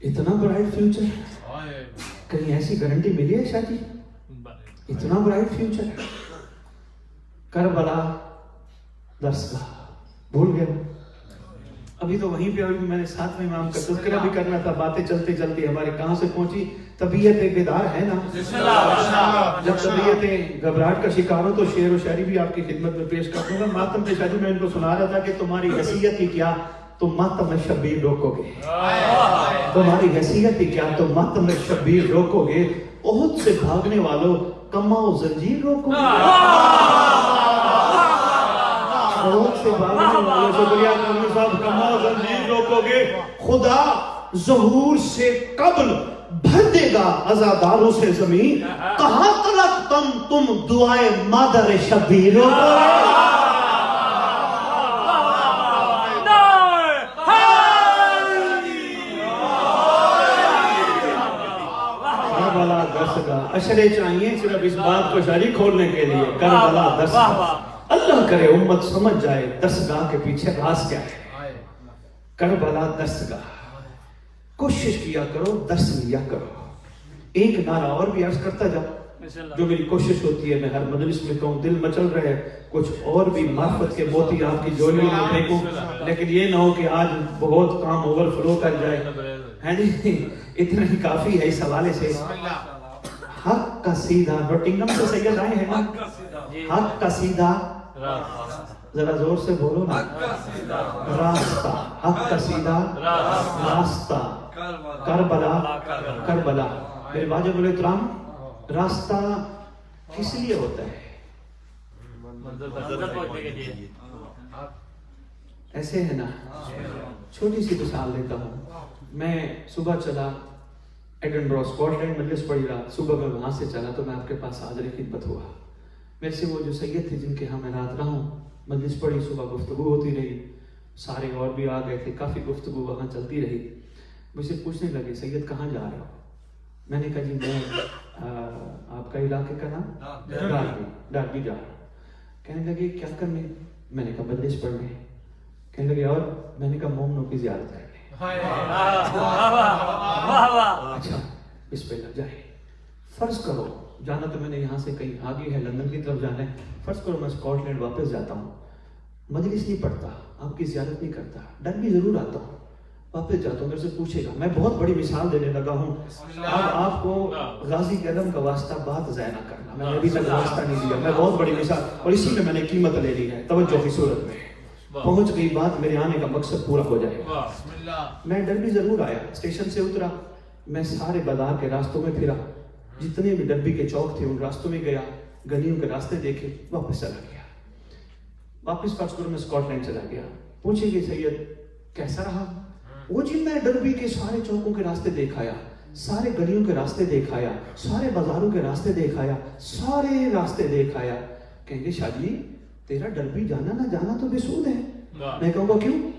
اتنا برائٹ فیوچر, کہیں ایسی گارنٹی ملی ہے شاہ جی؟ اتنا برائٹ فیوچر. کربلا درسگاہ بھول گئے. ابھی تو وہیں پہ میں نے ساتھ میں امام کا تذکرہ بھی کرنا تھا. باتیں چلتے چلتے ہمارے کہاں سے پہنچی. طبیعت بیدار ہے نا, جب طبیعتیں گھبراہٹ کا شکار ہو تو شعر و شاعری بھی آپ کی خدمت میں پیش کر دوں گا. ماتم پہ شاہ جی میں ان کو سنا رہا تھا کہ تمہاری حیثیت ہی کیا تم ماتم شبیر روکو گے, تمہاری حیثیت ہی کیا تم ماتم شبیر روکو گے. احد سے بھاگنے والوں کما و زنجیر روکو گے. احد سے بھاگنے والوں, شکریہ کرمی صاحب, کما و زنجیر روکو گے. خدا ظہور سے قبل بھر دے گا عزاداروں سے زمین. کہاں تلک تم دعائے مادر شبیر روکو گے. اشرے چاہیے صرف اس بات کو شاری کھولنے کے لیے. کربلا درسگاہ, اللہ کرے امت سمجھ جائے درسگاہ کے پیچھے راز کیا ہے. کربلا درسگاہ, کوشش کیا کرو درس لیا کرو. ایک نعرہ اور بھی عرض کرتا جاؤ, جو میری کوشش ہوتی ہے میں ہر مجلس میں کہوں, دل مچل رہے کچھ اور بھی معرفت کے موتی آپ کی جوڑیوں میں پھینکوں, لیکن یہ نہ ہو کہ آج بہت کام اوور فلو کر جائے. ہے جی, اتنا ہی کافی ہے اس حوالے سے. حق کا سیدھا, نوٹنگم سے سید آئے ہیں نا, حق کا سیدھا, ذرا زور سے بولو نا, راستہ, حق کا سیدھا راستہ. کربلا کربلا. میرے واجب الاحترام, راستہ کس لیے ہوتا ہے؟ ایسے ہے نا, چھوٹی سی مثال دیتا ہوں. میں صبح چلا ایڈنبرو اسکاٹ لینڈ, مجلس پڑھی رات. صبح میں وہاں سے چلا تو میں آپ کے پاس حاضر خدمت ہوا. میرے سے وہ جو سید تھے جن کے ہاں میں رات رہا ہوں, مجلس پڑھی, صبح گفتگو ہوتی رہی, سارے اور بھی آ گئے تھے, کافی گفتگو وہاں چلتی رہی. مجھ سے پوچھنے لگے سید کہاں جا رہے ہو؟ میں نے کہا جی میں آپ کا علاقے کا نام ڈاربی جا رہا ہوں. کہنے لگے کیا کرنے؟ میں نے کہا مجلس پڑھنے. کہنے لگے اور؟ میں نے کہا مومنوں کی زیارت کرنے. اچھا بسم اللہ جائے. فرض کرو جانا تو میں نے یہاں سے کہیں آگے ہے, لندن کی طرف جانا ہے. فرض کرو میں اسکاٹ لینڈ واپس جاتا ہوں, مجلس نہیں پڑھتا, آپ کی زیارت نہیں کرتا, ڈربی ضرور آتا ہوں, واپس جاتا ہوں, میرے سے پوچھے گا. میں بہت بڑی مثال دینے لگا ہوں. اب آپ کو غازی کے علم کا واسطہ بات ضائع نہ کرنا, میں نے ابھی تک واسطہ نہیں دیا. میں بہت بڑی مثال, اور اسی میں نے قیمت لے لی ہے, توجہ کی صورت میں پہنچ گئی بات, میرے آنے کا مقصد پورا ہو جائے گا. میں ڈربی ضرور آیا, اسٹیشن سے اترا, میں سارے بازار کے راستوں میں پھرا, جتنے بھی ڈربی کے چوک تھے ان راستوں میں گیا, گلیوں کے راستے دیکھے, واپس چلا گیا. واپس فرض کرو میں اسکاٹ لینڈ چلا گیا. پوچھے گی سید کیسا رہا؟ وہ جن میں ڈربی کے سارے چوکوں کے راستے دیکھایا, سارے گلیوں کے راستے دیکھایا, سارے بازاروں کے راستے دیکھایا, سارے راستے دیکھایا. کہیں گے شاہ جی تیرا ڈربی جانا نہ جانا تو بے سود ہے. میں کہوں گا کیوں؟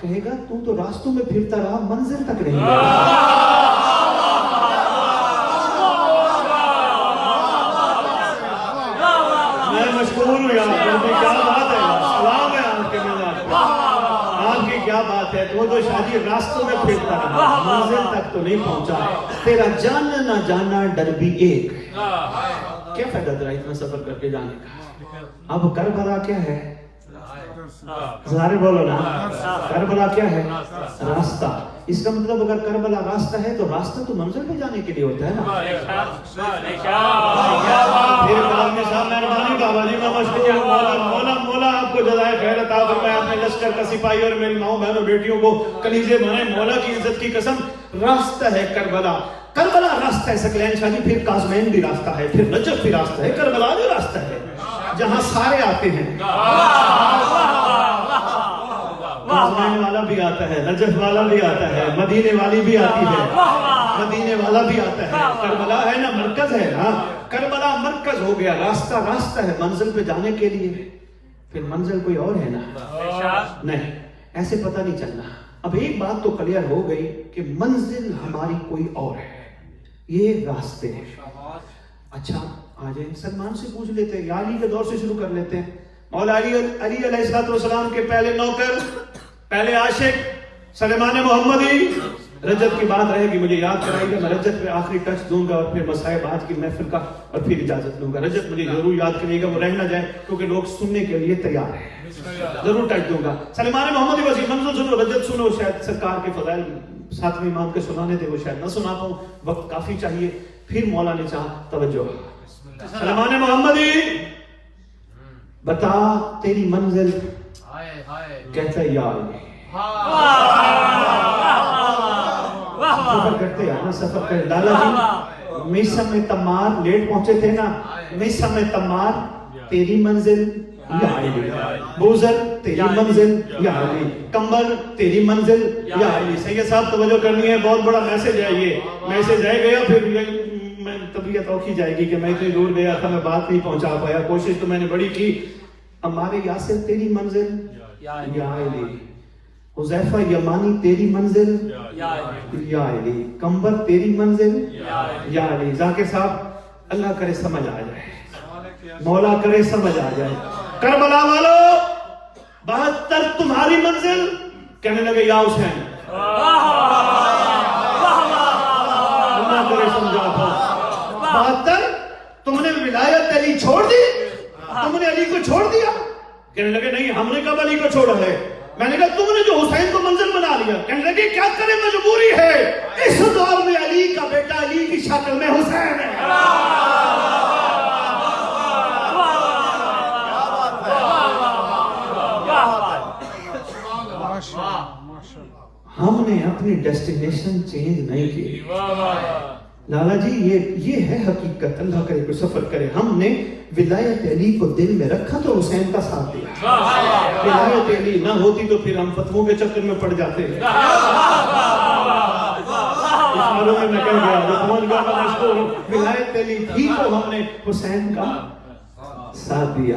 کہے گا تو تو راستوں میں پھرتا رہا منزل تک نہیں گیا. میں مشکور ہوں یار, کیا بات ہے, سلام ہے آپ کے مزاج, آپ کی کیا بات ہے. تو شادی راستوں میں پھرتا رہا منزل تک تو نہیں پہنچا. تیرا جانا نہ جانا ڈر بھی ایک. کیا فائدہ تیرا اتنا سفر کر کے جانے کا. اب کربلا کیا ہے, سارے بولو نا, کربلا کیا ہے, راستہ. اس کا مطلب اگر کربلا راستہ ہے تو راستہ تو منزل پہ جانے کے لیے ہوتا ہے نا. پھر کاظمی صاحب مہربانی بابا جی, میں مشکور ہوں. مولا آپ کو جزائے خیر عطا فرمائے. آپ نے لشکر کا سپاہی اور میری ماؤں بہنوں بیٹیوں کو کلیجے بنائے. مولا کی عزت کی قسم, راستہ ہے کربلا. کربلا راستہ ہے سکلین شاہ جی, پھر کاظمین بھی راستہ ہے, پھر نجف بھی راستہ ہے, کربلا بھی راستہ ہے جہاں سارے آتے ہیں. کاظمین والا بھی آتا ہے, نجف والا بھی آتا ہے, مدینے والی بھی آتی ہے, مدینے والا بھی آتا ہے. کربلا ہے نا, مرکز ہے نا. کربلا مرکز ہو گیا, راستہ ہے منزل پہ جانے کے لیے. پھر منزل کوئی اور ہے نا, نہیں ایسے پتہ نہیں چلنا. اب ایک بات تو کلیئر ہو گئی کہ منزل ہماری کوئی اور ہے, یہ راستے ہیں. اچھا آ جائیں سلمان سے پوچھ لیتے ہیں, یا علی کے دور سے شروع کر لیتے ہیں. مولا علی علیہ السلام کے پہلے نوکر, پہلے عاشق سلیمان محمدی. رجب کی بات رہے گی, مجھے یاد کرائیے گا, میں رجب پہ آخری ٹچ دوں گا اور پھر مسائب آج کی محفل کا اور پھر اجازت لوں گا. رجب مجھے ضرور یاد کریے گا, وہ رہ نہ جائے کیونکہ لوگ سننے کے لیے تیار ہیں. ضرور ٹچ دوں گا. سلیمان محمدی وزیر منزل سنو, رجب سنو. شاید سرکار کے فضائل ساتویں امام کے سنانے تھے, وہ شاید نہ سنا پاؤں, وقت کافی چاہیے. پھر مولا نے چاہا توجہ. سلیمان محمدی بتا تیری منزل, کہتا ہے یا علی. سفر کرتے ہیں نا, سفر کرتے. لالا جی میسم میں تمار لیٹ پہنچے تھے نا, میسم میں تمار تیری منزل یا علی. بوزر تیری منزل یا علی. کمبر تیری منزل یا علی. سید صاحب توجہ کرنی ہے, بہت بڑا میسج ہے یہ. میسج رہ گیا پھر میں طبیعت اوکھی جائے گی کہ میں اتنی دور گیا تھا, میں بات نہیں پہنچا پایا. کوشش تو میں نے بڑی کی. ہمارے یاسر تیری منزل یا علی. حذیفہ یمانی تیری منزل یا علی. کمبر تیری منزل یا علی. ذاکر صاحب اللہ کرے سمجھ آ جائے, مولا کرے سمجھ آ جائے. کربلا والو 72 تمہاری منزل, کہنے لگے یا حسین. اللہ کرے سمجھا تھا. 72 تم نے ولایت علی چھوڑ دی, تم نے علی کو چھوڑ دیا. کہنے لگے نہیں, ہم نے کب علی کو چھوڑا ہے. میں نے کہا تم نے جو حسین کو منزل بنا لیا. کہنے لگے کیا کرے, مجبوری ہے. اس دور میں علی کا بیٹا علی کی شکل میں حسین ہے. ہم نے اپنی ڈیسٹینیشن چینج نہیں کی. لالا جی یہ ہے حقیقت. اللہ کرے کوئی سفر کرے. ہم نے ولایت علی کو دل میں رکھا تو حسین کا ساتھ دیا. ولایت علی نہ ہوتی تو پھر ہم فتووں کے چکر میں پڑ جاتے ہیں. میں کہہ گیا جو پہنچ گیا میں مشکور ہوں. ولایت علی تھی تو ہم نے حسین کا ساتھ دیا.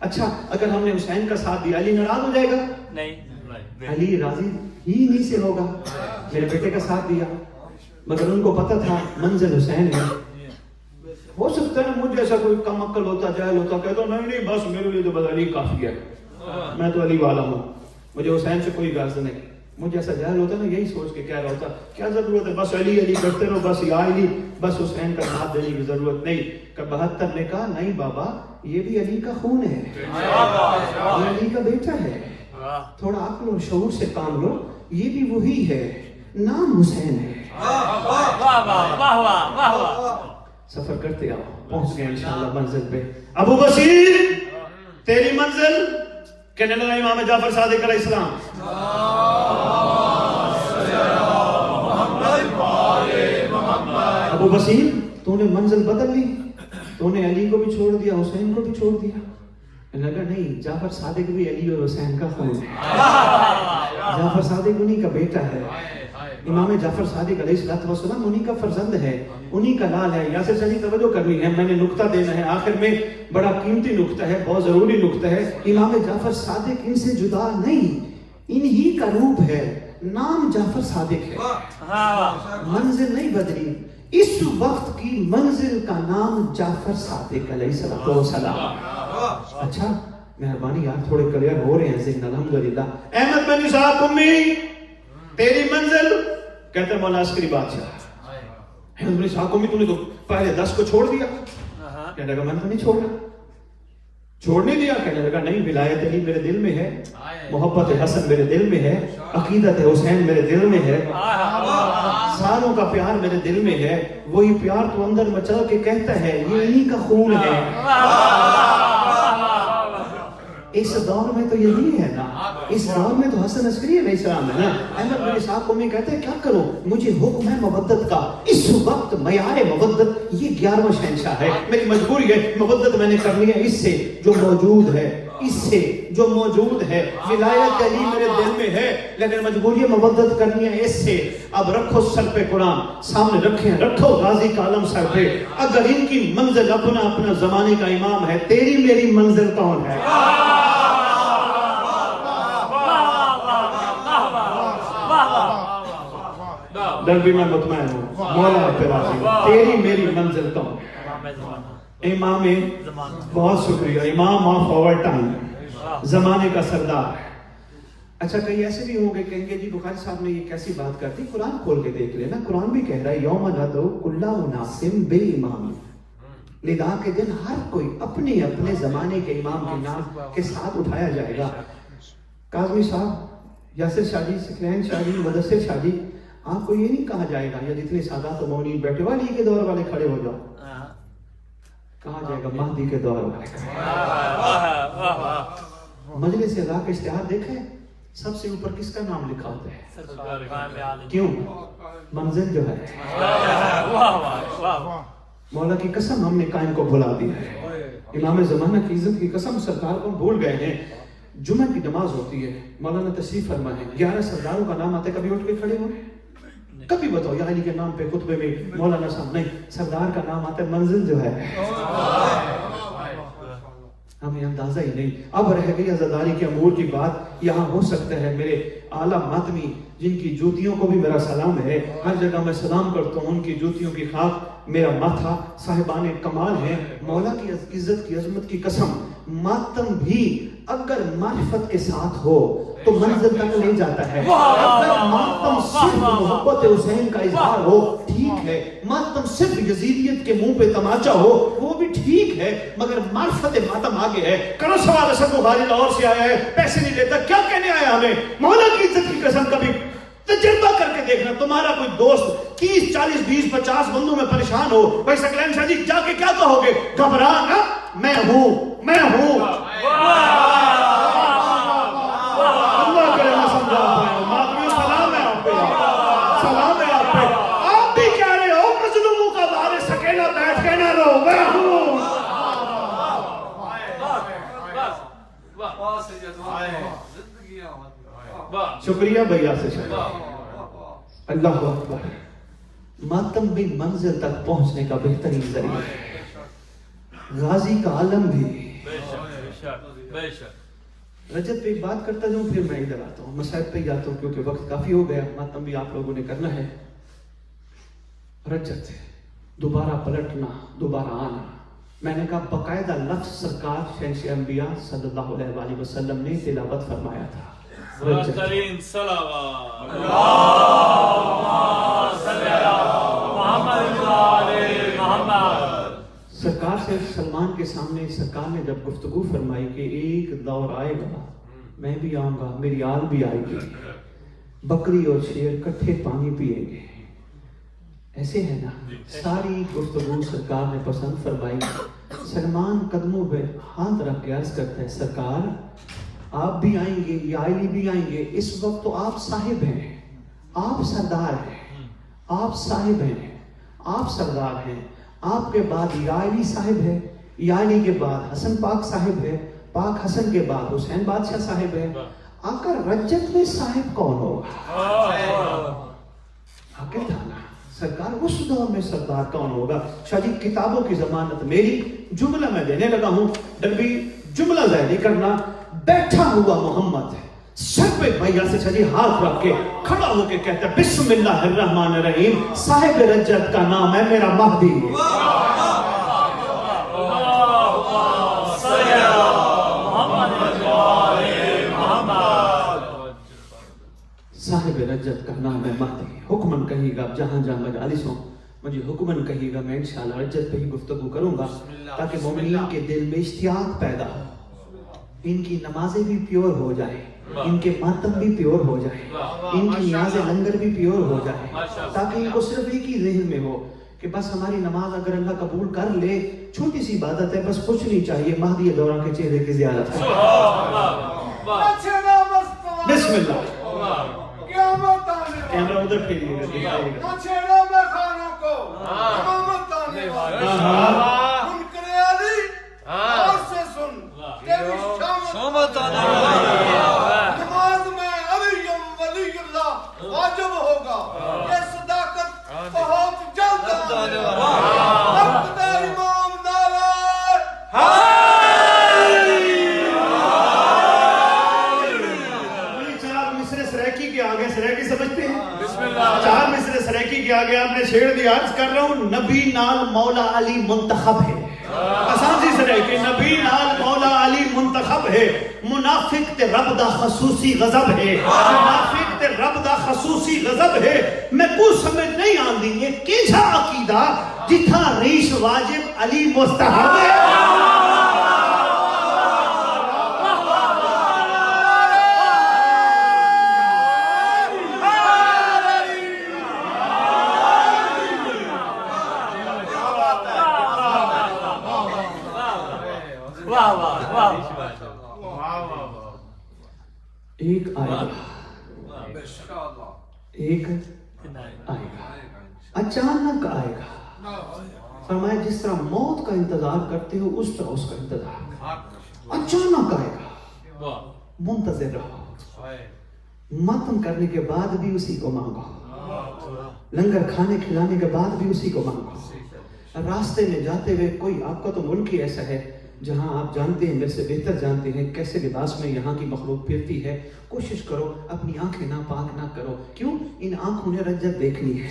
اچھا اگر ہم نے حسین کا ساتھ دیا, علی ناراض ہو جائے گا؟ نہیں, علی راضی ہی نہیں سے ہوگا. میرے بیٹے کا ساتھ دیا, مگر ان کو پتہ تھا منزل حسین ہے. ہو سکتا ہے مجھ جیسا کوئی کم عقل ہوتا, جاہل ہوتا, کہتا نہیں بس میرے لیے تو بس علی کافی ہے, میں تو علی والا ہوں, مجھے حسین سے کوئی غرض نہیں. مجھ جیسا جاہل ہوتا نا, یہی سوچ کے کہہ رہا ہوتا کیا ضرورت ہے, بس علی علی کرتے رہو, بس یا علی, بس حسین کا ساتھ دینے کی ضرورت نہیں. کہ 72 نے کہا نہیں بابا, یہ بھی علی کا خون ہے, یہ علی کا بیٹا ہے, تھوڑا عقل اور شعور سے کام لو. یہ بھی وہی ہے, نام حسین ہے. سفر کرتے آؤ, پہنچ گئے انشاءاللہ منزل پہ. ابو بصیر تیری منزل, کہنے لگا امام جعفر صادق علیہ السلام. ابو بصیر تو نے منزل بدل لی, تو نے علی کو بھی چھوڑ دیا, حسین کو بھی چھوڑ دیا. لگا نہیں, جعفر صادق بھی علی اور حسین کا خون ہے. جعفر صادق انہی کا بیٹا ہے. امام جعفر صادق علیہ السلام انہی کا فرزند ہے, انہی کا لال ہے. یاسر صاحب توجہ کرنی ہے, میں نے نقطہ دینا ہے آخر میں, بڑا قیمتی نقطہ ہے, بہت ضروری نقطہ ہے. امام جعفر صادق ان سے جدا نہیں, انہی کا روپ ہے, نام جعفر صادق ہے, منزل نہیں بدلی, اس وقت کی منزل کا نام جعفر صادق علیہ السلام. اچھا مہربانی یار تھوڑے کلیئر ہو رہے ہیں ذہن, الحمدللہ. احمد بن اسحاق امی تیری منزل, کہتے ہیں مولا عسکری بادشاہ. احمد بن اسحاق امی تو نے تو پہلے 10 کو چھوڑ دیا. کہنے لگا میں نے تو نہیں چھوڑا. چھوڑ نہیں دیا. کہنے لگا نہیں, ولایت علی میرے دل میں ہے, محبت حسن میرے دل میں ہے, عقیدت حسین میرے دل میں ہے, سالوں کا پیار میرے دل میں ہے. وہی پیار تو اندر مچل کے کہتا ہے یہ انہی کا خون ہے. اس دور میں تو یہی ہے نا, اس دور میں تو حسن عسکری علیہ السلام ہے نا. احمد بن اسحاق قومی کہتے ہیں کیا کروں, مجھے حکم ہے مودت کا. اس وقت معیار مودت یہ 11واں شہنشاہ ہے, میری مجبوری ہے مودت میں نے کرنی ہے اس سے جو موجود ہے, اس سے جو موجود ہے. ولایت علی میرے دل میں ہے لیکن مجبوری ہے مودت کرنی ہے اس سے. اب رکھو سر پہ قرآن, سامنے رکھیں, رکھو غازی کا علم سر پہ. اگر ان کی منزل اپنا اپنا زمانے کا امام ہے, تیری میری منزل کون ہے؟ در بھی میں مطمئن ہوں مولا پہ راضی ہوں. تیری میری منزل کون ہے؟ امام, بہت شکریہ, امام آف آور ٹائم, زمانے کا سردار. اچھا کئی ایسے بھی ہوں گے کہیں گے جی بخاری صاحب نے یہ کیسی بات کرتی, قرآن کھول کے دیکھ لینا, قرآن بھی کہہ رہا ہے یوم ندعو کل اناس بامامہم. لدا کے دن ہر کوئی اپنے اپنے زمانے کے امام کے نام کے ساتھ اٹھایا جائے گا. کاظمی صاحب, یاسر شاہ جی, سکرین شاہ جی, مدثر شاہ جی, آپ کو یہ نہیں کہا جائے گا یا جتنے سادات و مومنین بیٹھے والی کے دور والے کھڑے ہو جاؤ, کہا جائے گا مہدی کے دور والے. مجلس اعلیٰ کا اشتہار دیکھیں, سب سے اوپر کس کا نام لکھا ہوتا ہے؟ کیوں؟ منزل جو ہے. مولا کی قسم ہم نے قائم کو بھلا دیا ہے, امام زمانہ کی عزت کی قسم سرکار کو بھول گئے ہیں. جمعہ کی نماز ہوتی ہے, مولانا تشریف فرمائے, 11 سرداروں کا نام آتا ہے, کبھی اٹھ کے کھڑے ہوئے کبھی بتاؤ یا علی کے نام پہ خطبے میں مولانا صاحب نہیں, سردار کا نام آتا ہے. منزل جو ہے ہمیں اندازہ ہی نہیں. اب رہ گئی عزاداری کے امور کی بات. یہاں ہو سکتا ہے میرے اعلیٰ ماتمی جن کی جوتیوں کو بھی میرا سلام ہے, ہر جگہ میں سلام کرتا ہوں, ان کی جوتیوں کی خاک میرا ماتھا, صاحبان کمال ہیں. مولا کی عزت کی عظمت کی قسم, ماتم بھی اگر معرفت کے ساتھ ہو تو منزل تک لے جاتا ہے. اگر ماتم صرف محبت حسین کا اظہار ہو ٹھیک ہے, ماتم صرف یزیدیت کے منہ پہ تماچا ہو وہ بھی ٹھیک ہے, مگر معرفت ماتم آگے ہے. کرو سوال, اسد بخاری لاہور سے آیا ہے, پیسے نہیں لیتا, کیا کہنے آیا ہمیں؟ مولا کی عزت کی قسم کبھی تجربہ کر کے دیکھنا, تمہارا کوئی دوست 30 40 20 50 بندوں میں پریشان ہو, بھائی سکلین شاہ جی جا کے کیا کہو گے؟ گھبرا نا, میں ہوں. اللہ کرے میں سمجھا پایا. ماتمیوں سلام ہے آپ پہ, سلام ہے آپ پہ. آپ بھی کہہ رہے ہو مظلوموں کا وارث اکیلا بیٹھ کے نہ رہو, میں ہوں. شکریہ بھیا سے شکریہ. اللہ اکبر. ماتم بھی منزل تک پہنچنے کا بہترین ذریعہ ہے, غازی کا عالم بھی. رجب پہ ایک بات کرتا جاؤں پھر میں ادھر آتا ہوں, مسائب پہ جاتا ہوں کیونکہ وقت کافی ہو گیا. ماتم بھی آپ لوگوں نے کرنا ہے. رجب دوبارہ پلٹنا, دوبارہ آنا. میں نے کہا باقاعدہ لفظ سرکار شہنشاہ انبیاء صلی اللہ علیہ وآلہ وسلم نے تلاوت فرمایا تھا. بہترین صلوات سرکار سے سلمان کے سامنے سرکار نے جب گفتگو فرمائی کہ ایک دور آئے گا میں بھی آؤں گا, میری آل بھی آئے گی, بکری اور شیر کٹھے پانی پیئیں گے. ایسے ہے نا, ساری گفتگو سرکار نے پسند فرمائی. سلمان قدموں پہ ہاتھ رکھ کے عرض کرتا ہے سرکار آپ بھی آئیں گے, یا علی بھی آئیں گے. اس وقت تو آپ صاحب ہیں, آپ سردار ہیں, آپ صاحب ہیں, آپ سردار ہیں. آپ کے بعد یا علی صاحب ہے, یا علی کے بعد حسن پاک صاحب ہے, پاک حسن کے بعد حسین بادشاہ صاحب ہے. آقا رجب میں صاحب کون ہوگا؟ آقا تھانا سرکار اس دور میں سردار کون ہوگا؟ شاہ جی کتابوں کی ضمانت میری, جملہ میں دینے لگا ہوں, ڈربی جملہ ظاہر نہیں کرنا. بیٹھا ہوا محمد سر پہ بھیا سے چلی ہاتھ رکھ کے کھڑا ہو کے کہتا ہے بسم اللہ الرحمن الرحیم، صاحب رجت کا نام ہے میرا مہدی۔ صاحب رجت کا نام ہے مہدی۔ حکمن کہیے گا جہاں جہاں مجالس ہوں مجھے حکمن کہیے گا، میں انشاءاللہ رجت پہ ہی گفتگو کروں گا تاکہ مومنین کے دل میں اشتیاق پیدا ہو، ان کی نمازیں بھی پیور ہو جائیں، ان کے ماتم بھی پیور ہو جائیں، ان کی نیاز لنگر بھی پیور ہو جائے، تاکہ ان کو صرف ایک ہی ذہن میں ہو کہ بس ہماری نماز اگر اللہ قبول کر لے چھوٹی سی عبادت ہے، بس کچھ نہیں چاہیے، مہدی دوران کے چہرے کی زیارت ہے۔ بسم اللہ۔ کیمرہ ادھر پھیریے گا، دکھائیے گا۔ نماز میں علی ولی اللہ واجب ہوگا، یہ صداقت بہت جلد آنے والا ہے۔ امام چار مصرے سریکی کے آگے، سریکی سمجھتے ہیں؟ چار مصرے سریکی کے آگے آپ نے چھیڑ دیا، عرض کر رہا ہوں نبی نال مولا علی منتخب ہے۔ آسان سی سرے کہ نبی نال مولا علی منتخب ہے، منافق تے رب دا خصوصی غضب ہے، منافق تے رب دا خصوصی غضب ہے۔ میں کو سمجھ نہیں آندی یہ کیسا عقیدہ جتھا ریش واجب علی مستحب ہے۔ ایک آئے گا، ایک آئے گا، اچانک آئے گا۔ فرمایا جس طرح موت کا انتظار کرتے ہو اس طرح اس کا انتظار، اچانک آئے گا، منتظر رہو۔ ماتم کرنے کے بعد بھی اسی کو مانگو، لنگر کھانے کھلانے کے بعد بھی اسی کو مانگو۔ راستے میں جاتے ہوئے کوئی، آپ کا تو ملک ہی ایسا ہے جہاں آپ جانتے ہیں، میرے سے بہتر جانتے ہیں کیسے لباس میں یہاں کی مخلوق پھرتی ہے، کوشش کرو اپنی آنکھیں ناپاک نہ کرو۔ کیوں؟ ان آنکھوں نے رجت دیکھنی ہے،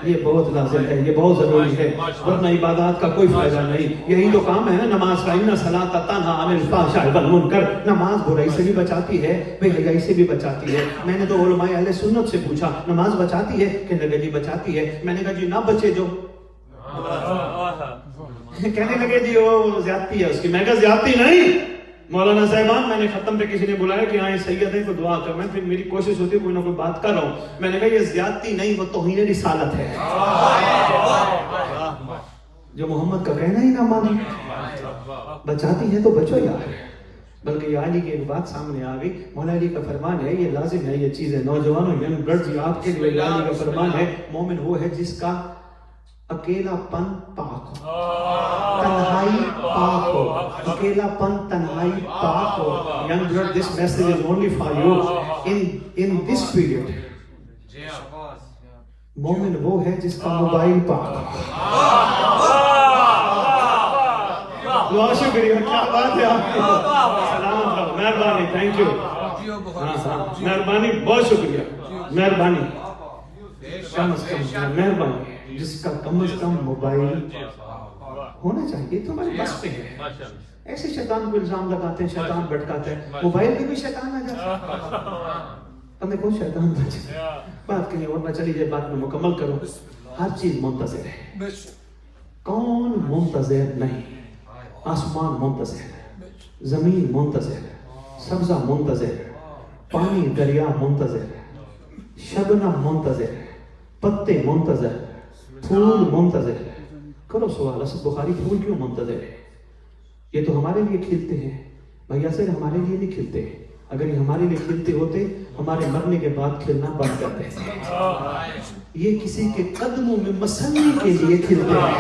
یہ بہت لازم ہے، یہ بہت ضروری ہے، ورنہ عبادات کا کوئی فائدہ نہیں۔ یہی تو کام ہے نا نماز کا، ان صلاۃ تنہی عن الفحشاء والمنکر، نماز برائی سے بھی بچاتی ہے، بے حیائی سے بھی بچاتی ہے۔ میں نے تو علماء اہل سنت سے پوچھا نماز بچاتی ہے؟ کہنے لگے جی بچاتی ہے۔ میں نے کہا جی نہ بچے جو، کہنے لگے جی وہ زیادتی ہے اس کی۔ میں کہا زیادتی نہیں مولانا صاحبان، میں نے ختم پہ کسی نے بلایا کہ ہاں سید ہے تو دعا کر، میں پھر میری کوشش ہوتی ہے کوئی نہ کوئی بات کر رہا ہوں۔ میں نے کہا یہ زیادتی نہیں، وہ توہین رسالت ہے۔ جو محمد کا کہنا ہی نہ مانے، بچاتی ہے تو بچو یار۔ بلکہ یہ علی کی ایک بات سامنے آ گئی، مولا علی کا فرمان ہے، یہ لازم ہے یہ چیزیں نوجوانوں ینگ برڈز آپ کے لیے علی کا فرمان ہے، مومن وہ ہے جس کا اکیلا پن پاک ہو، تنہائی پاک ہو، اکیلا پن تنہائی پاک ہو۔ young blood, this message is only for you in this period۔ مومن وہ ہے جس کا موبائل پاک ہو۔ بہت شکریہ، کیا بات ہے آپ کی، سلام رہو، مہربانی، تھینک یو، مہربانی، بہت شکریہ، مہربانی، کم از کم مہربانی، جس کا کم از کم موبائل ہونا چاہیے، تو ہمارے بس پہ ہے۔ ایسے شیطان کو الزام لگاتے ہیں، شیطان بھٹکاتا ہے، موبائل پہ بھی شیطان آ جاتا ہے، ہمیں کون شیطان بچے۔ بات کہیں اور نہ چلی جائے، بات میں مکمل کروں۔ ہر چیز منتظر ہے، کون منتظر نہیں؟ آسمان منتظر ہے، زمین منتظر ہے، سبزہ منتظر ہے، پانی دریا منتظر ہے، شبنم منتظر ہے، پتے منتظر ہے، پھول منتظر ہے۔ کرو سوال، اسد بخاری پھول کیوں منتظر ہے؟ یہ تو ہمارے لیے کھلتے ہیں، بھائی اصل ہمارے لیے نہیں کھلتے۔ اگر یہ ہمارے لیے کھلتے ہوتے ہمارے مرنے کے بعد کھلنا بند کر دیتے۔ یہ کسی کے قدموں میں مسلنے کے لیے کھلتے ہیں۔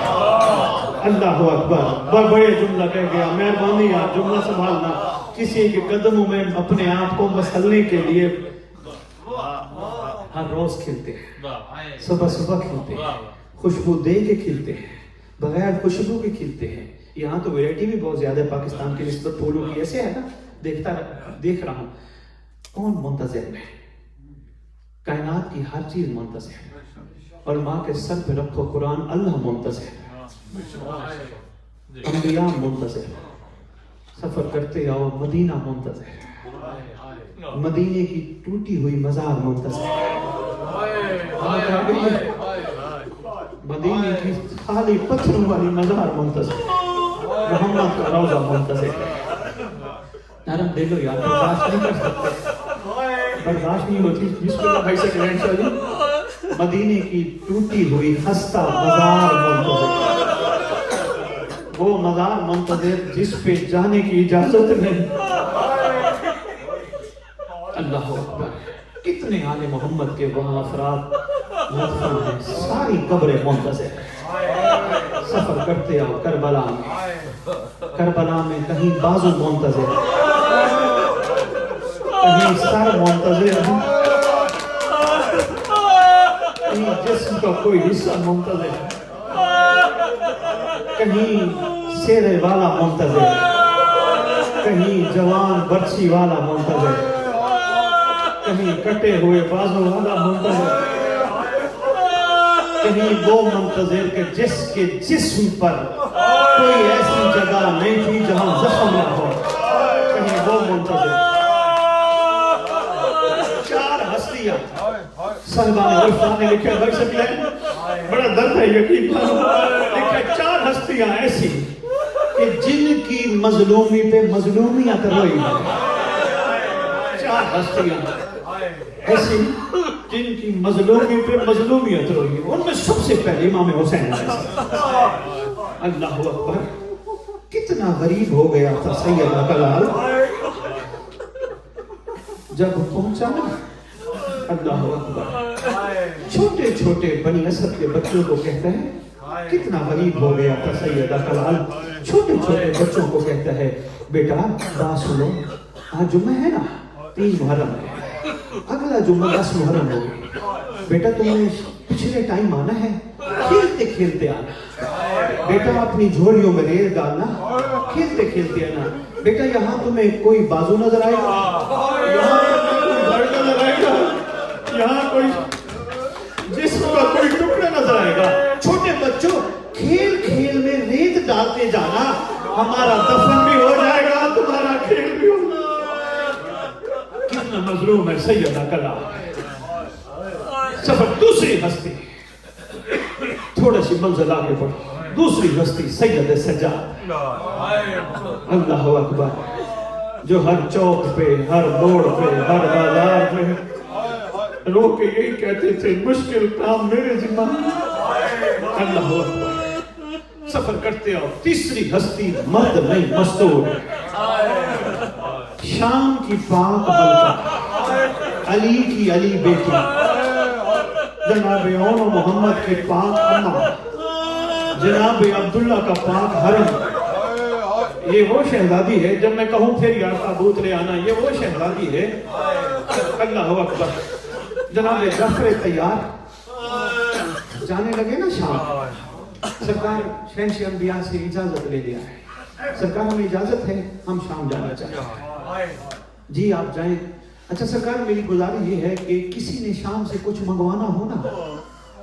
اللہ اکبر، بڑے جملہ کہہ گیا، مہربانی آپ جملہ سنبھالنا۔ کسی کے قدموں میں اپنے آپ کو مسلنے کے لیے ہر روز کھلتے ہیں، صبح صبح کھلتے ہیں، خوشبو دے کے کھلتے ہیں، بغیر خوشبو کے کھلتے ہیں۔ یہاں تو ویرائٹی بھی بہت زیادہ ہے پاکستان کی نسبت پھولوں کی، ایسے ہے نا، دیکھ رہا ہوں کون منتظر ہے. کائنات کی ہر چیز منتظر ہے. اور ماں کے سر پہ رکھو قرآن, اللہ منتظر ہے, انبیاء منتظر, سفر کرتے آؤ مدینہ منتظر, مدینے کی ٹوٹی ہوئی مزار منتظر, مدینے کی خالی پتھروں والی مزار منتظر, محمد کا روضہ منتظر. نرم دے لو یار, برداشت نہیں کر سکتے, برداشت نہیں ہوتی. جس کو بھائی سے کہنا چاہیے مدینے کی ٹوٹی ہوئی خستہ مزار منتظر, وہ مزار منتظر جس پہ جانے کی اجازت نہیں. اللہ اکبر, کتنے آل محمد کے وہاں افراد مدفن ہیں, ساری قبریں منتظر ہیں. سفر کرتے آؤ کربلا میں, کربلا میں کہیں بازو منتظر, کہیں سر منتظر, کہیں جسم کا کوئی حصہ منتظر, کہیں سیرے والا منتظر, کہیں جوان برچی والا منتظر, کہیں کٹے ہوئے بازو والا منتظر, کہیں وہ منتظر کہ جس کے جسم پر کوئی ایسی جگہ نہیں تھی جہاں زخم نہ ہو, کہیں وہ منتظر. چار ہستیاں صاحبان عرفان نے لکھا, بھائی سکلیں بڑا درد ہے یقین لکھا, چار ہستیاں ایسی کہ جن کی مظلومی پہ مظلومیت روئی ہے. چار ہستیاں ایسی جن کی مظلومی پہ مظلومیت روئی ہے. ان میں سب سے پہلے امام حسین علیہ السلام. اللہ اکبر, کتنا غریب ہو گیا تھا سیدہ کلال جب پہنچا نا. اللہ اکبر, چھوٹے چھوٹے بنی اسد کے بچوں کو کہتا ہے کتنا غریب ہو گیا تھا سیدہ کلال. چھوٹے چھوٹے بچوں کو کہتا ہے بیٹا بات سنو, آج جمعہ ہے نا, 3 محرم ہے, اگلا جمعہ 10 محرم ہوگی. بیٹا تمہیں پچھلے ٹائم آنا ہے, کھیلتے کھیلتے آنا. بیٹا اپنی جھولیوں میں ریل ڈالنا, کھیلتے کھیلتے آنا. بیٹا یہاں تمہیں کوئی بازو نظر آئے گا, یہاں کوئی دھڑ نظر آئے گا, یہاں کوئی جسم کا کوئی ٹکڑا نظر آئے گا. چھوٹے بچوں کھیل کھیل میں ریت ڈالتے جانا, ہمارا دفن بھی ہو جائے گا, تمہارا کھیل بھی ہو جائے گا. کتنا مظلوم ہے سیدہ کلال. سفر دوسری ہستی, تھوڑا سی منزل آگے بڑھو. دوسری ہستی سید سجاد. اللہ اکبر, جو ہر چوک پہ, ہر موڑ پہ, ہر بازار میں رو کے یہی کہتے تھے مشکل کام میرے ذمہ. اللہ اکبر, سفر کرتے آؤ. تیسری ہستی مرد نہیں مستور, شام کی پاک ملکہ, علی کی علی بیٹی, جناب اون و محمد کے پاک اماں, جناب عبداللہ کا پاک حرم. یہ وہ شہزادی ہے, جب میں کہوں پھر یار تابوت لے آنا, یہ وہ شہزادی ہے. اللہ اکبر. جناب جعفر تیار جانے لگے نا شام. سرکار شہنشاہ انبیاء سے اجازت لے لیا ہے, سرکار ہمیں اجازت ہے, ہم شام جانا چاہتے ہیں. جی آپ جائیں. اچھا سرکار میری گزارش یہ ہے کہ کسی نے شام سے کچھ منگوانا ہو نا,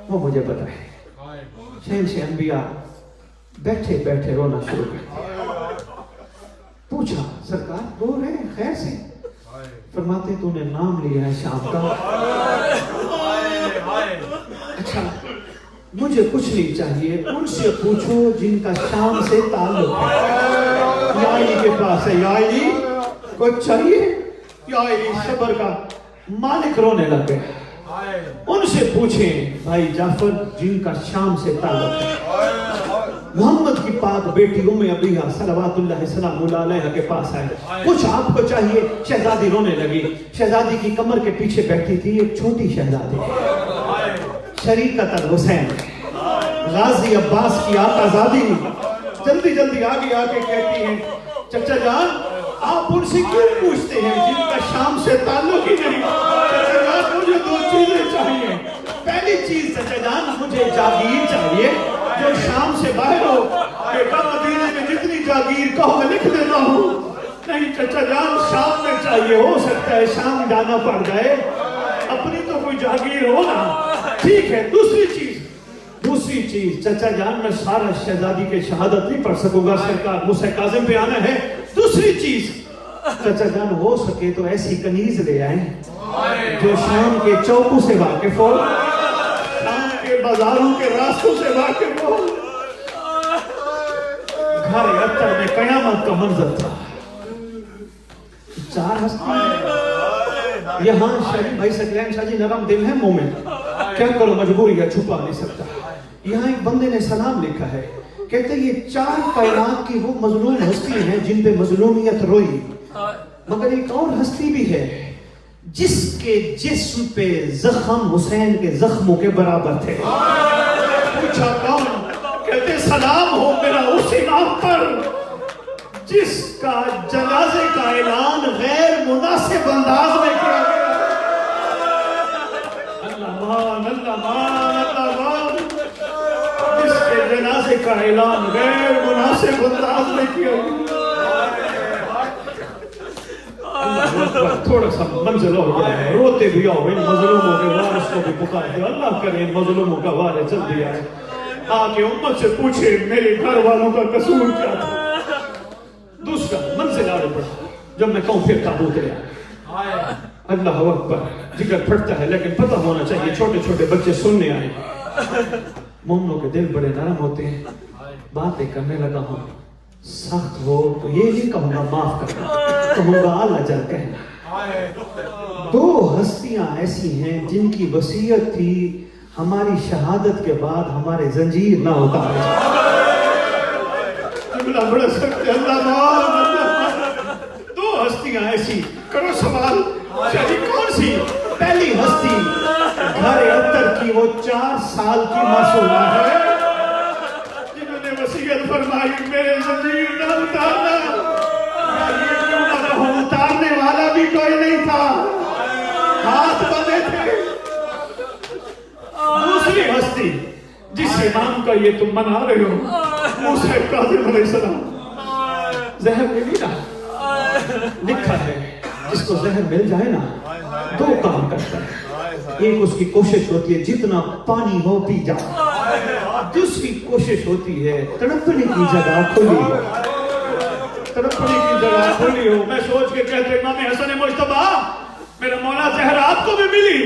وہ مجھے بتائے. شہنشاہ انبیاء بیٹھے بیٹھے رونا شروع کر. پوچھا سرکار رو رہے ہیں خیر سے؟ فرماتے تو نے نام لیا ہے شام کا. اچھا مجھے کچھ نہیں چاہیے, ان سے پوچھو جن کا شام سے تعلق ہے. یا علی کے پاس ہے, یا علی کچھ چاہیے؟ یا علی صبر کا مالک رونے لگ گئے. ان سے پوچھیں بھائی جعفر جن کا شام سے تعلق ہے. محمد کی پاک بیٹی ام ابیہ صلوات اللہ السلام علیہ کے پاس آئے, کچھ آپ کو چاہیے؟ شہزادی رونے لگی. شہزادی کی کمر کے پیچھے بیٹھی تھی ایک چھوٹی شہزادی, شریکت الحسین, غازی عباس کی آقازادی. جلدی جلدی آگے آگے کہتی ہیں چچا جان آپ ان سے کیوں پوچھتے ہیں جن کا شام سے تعلق ہی نہیں؟ چچا جان مجھے 2 چیزیں چاہیے. پہلی چیز چچا جان مجھے جاگیر چاہیے جو شام سے باہر ہو. بیٹا مدینے میں جتنی جاگیر کہو میں لکھ دیتا ہوں. نہیں چچا جان شام میں چاہیے، ہو سکتا ہے شام جانا پڑ جائے، اپنی تو کوئی جاگیر ہو نا. ٹھیک ہے. دوسری چیز چچا جان میں سارا شہزادی کے شہادت نہیں پڑھ سکوں گا، سرکار موسیٰ کاظم پہ آنا ہے. دوسری چیز چچا جان ہو سکے تو ایسی کنیز لے آئیں جو شام کے چوکوں سے واقف ہو، شام کے بازاروں کے راستوں سے واقف ہو. گھر اتر میں قیامت کا منظر تھا. 4 ہستی یہاں. شریف بھائی سکلین شاہ جی نرم دل ہے مومن، کیا کرو مجبوری ہے، چھپا نہیں سکتا. یہاں ایک بندے نے سلام لکھا ہے، کہتے ہیں یہ 4 کائنات کی وہ مظلوم ہستی ہیں جن پہ مظلومیت روئی، مگر ایک اور ہستی بھی ہے جس کے جسم پہ زخم حسین کے زخموں کے برابر تھے. پوچھا کون؟ کہتے سلام ہو میرا اس امام پر جس کا جنازے کا اعلان غیر مناسب انداز میں کیا گیا. اللہ مان، اللہ مان، اللہ مان. جس کے جنازے کا اعلان غیر مناسب انداز میں کیا گیا. تھوڑا سا منزل ہو گیا ہے، روتے بھی آؤ، ان مظلوموں کے وارث کو بھی پکار دے. اللہ کرے ان مظلوموں کا وارث جلدی آئے، آگے امت سے پوچھے میرے گھر والوں کا قصور کیا تھا. دوسرا منزل آگے بڑھا، جب میں کہوں پھر تابوت لے آئے. اللہ اکبر. جگر پھٹتا ہے لیکن پتہ ہونا چاہیے چھوٹے چھوٹے بچے سننے آئے. مومنوں کے دل بڑے نرم ہوتے ہیں. باتیں کرنے لگا ہوں، سخت ہو تو یہ نہیں کہوں گا معاف کرنا، کہوں گا اللہ جل کہنا. 2 ہستیاں ایسی ہیں جن کی وصیت تھی ہماری شہادت کے بعد ہمارے زنجیر نہ اتارے. بڑا سکتے اللہ مار. 2 ہستیاں ایسی. کرو سوال شاہی کون سی؟ پہلی ہستی گھر اتر کی وہ 4 سال کی معصومہ ہے جنہوں نے وصیت فرمائی میرے زنجیر نہ اتارنا. یہ کیوں نہ کہوں اتارنے والا بھی کوئی نہیں تھا، ہاتھ بندے تھے. دوسری ہستی جس امام کا یہ تم منا رہے ہو، موسیٰ کاظم علیہ السلام. زہر ملی نا، لکھا ہے جس کو زہر مل جائے نا 2 کام کرتا ہے. ایک اس کی کوشش ہوتی ہے جتنا پانی ہو پی جائے، دوسری کوشش ہوتی ہے تڑپنے کی جگہ کھلی ہو. تڑپنے کی جگہ کھلی ہو. میں سوچ کے کہتے امام حسن مجتبی میرا مولا زہر آپ کو بھی ملی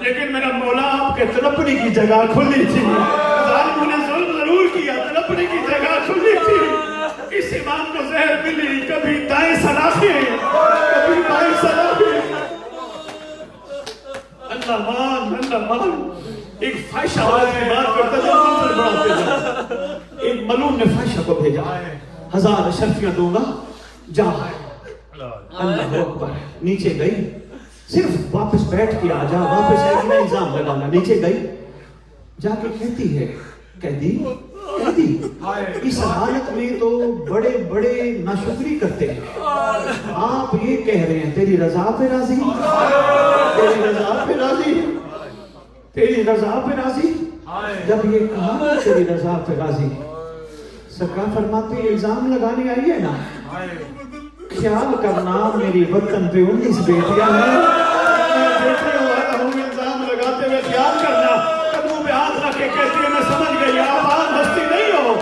لیکن میرا مولا آپ کے تڑپنے کی جگہ کھلی تھی. ظالموں نے ظلم ضرور کیا، تڑپنے کی جگہ کھلی تھی. اس امام کو زہر ملی، کبھی دائیں سلاخے کبھی بائیں سلاخے. اللہ مان، اللہ مان. ایک فائشہ آواز کی بات کرتا جو منظر بڑھاتے جا. ایک ملون نے فائشہ کو بھیجا، 1000 اشرفیاں دوں گا جا. اللہ اکبر. نیچے گئی، صرف واپس بیٹھ کے آ جا، واپس ہے کہ الزام لگانا. نیچے گئی، جا کے کہتی ہے قیدی اس حالت میں تو بڑے بڑے ناشکری کرتے ہیں، آپ یہ کہہ رہے ہیں تیری رضا پہ راضی، تیری رضا پہ راضی، تیری رضا پہ راضی. جب یہ کہا تیری رضا پہ راضی، سرکار فرماتے ہیں الزام لگانے آئی ہے نا، خیال کرنا میری وطن پہ 19 بیٹیاں ہیں، میں بیٹے والا ہوں. الزام لگاتے ہوئے خیال کرنا. قدموں پہ ہاتھ رکھ کے کہتی ہے میں سمجھ گئی آپ عام ہستی نہیں ہو،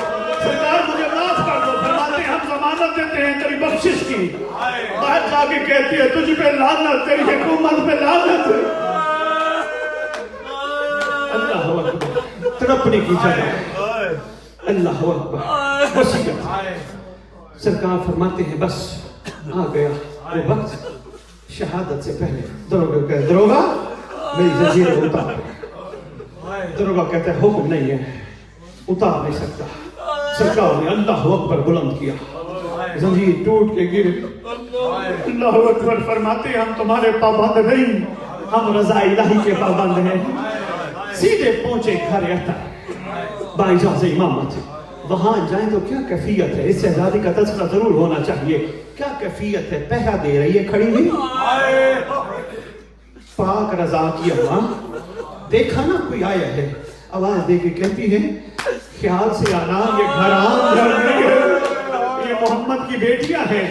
سرکار مجھے معاف کر دو. فرماتے ہیں ہم ضمانت دیتے ہیں تیری بخشش کی. باہر جا کے کہتی ہے تجھ پہ لعنت، تیری حکومت پہ لعنت. اللہ اکبر. تڑپنے کی جگہ. اللہ اکبر. وصیت. سرکار فرماتے ہیں بس آ گیا وہ وقت شہادت سے پہلے. دروگا کہتے دروگا میری زنجیر اتار. دروگا کہتے ہیں حکم نہیں ہے، اتار نہیں سکتا. سرکار نے اللہ اکبر بلند کیا، زنجیر ٹوٹ کے گر. اللہ اکبر. فرماتے ہیں ہم تمہارے پابند نہیں، ہم رضا الہی کے پابند ہیں. سیدھے پہنچے گھر اتر باعجاز امامت. وہاں جائیں تو کیا کیفیت ہے، اس شہزادی کا تذکرہ ضرور ہونا چاہیے. کیا کیفیت ہے، پہرا دے رہی ہے کھڑی ہوئی. پاک رضا کی اماں دیکھا نا کوئی آیا ہے، آواز دے کے کہتی ہے خیال سے آنا یہ گھر عام گھر نہیں ہے، یہ محمد کی بیٹیاں ہیں.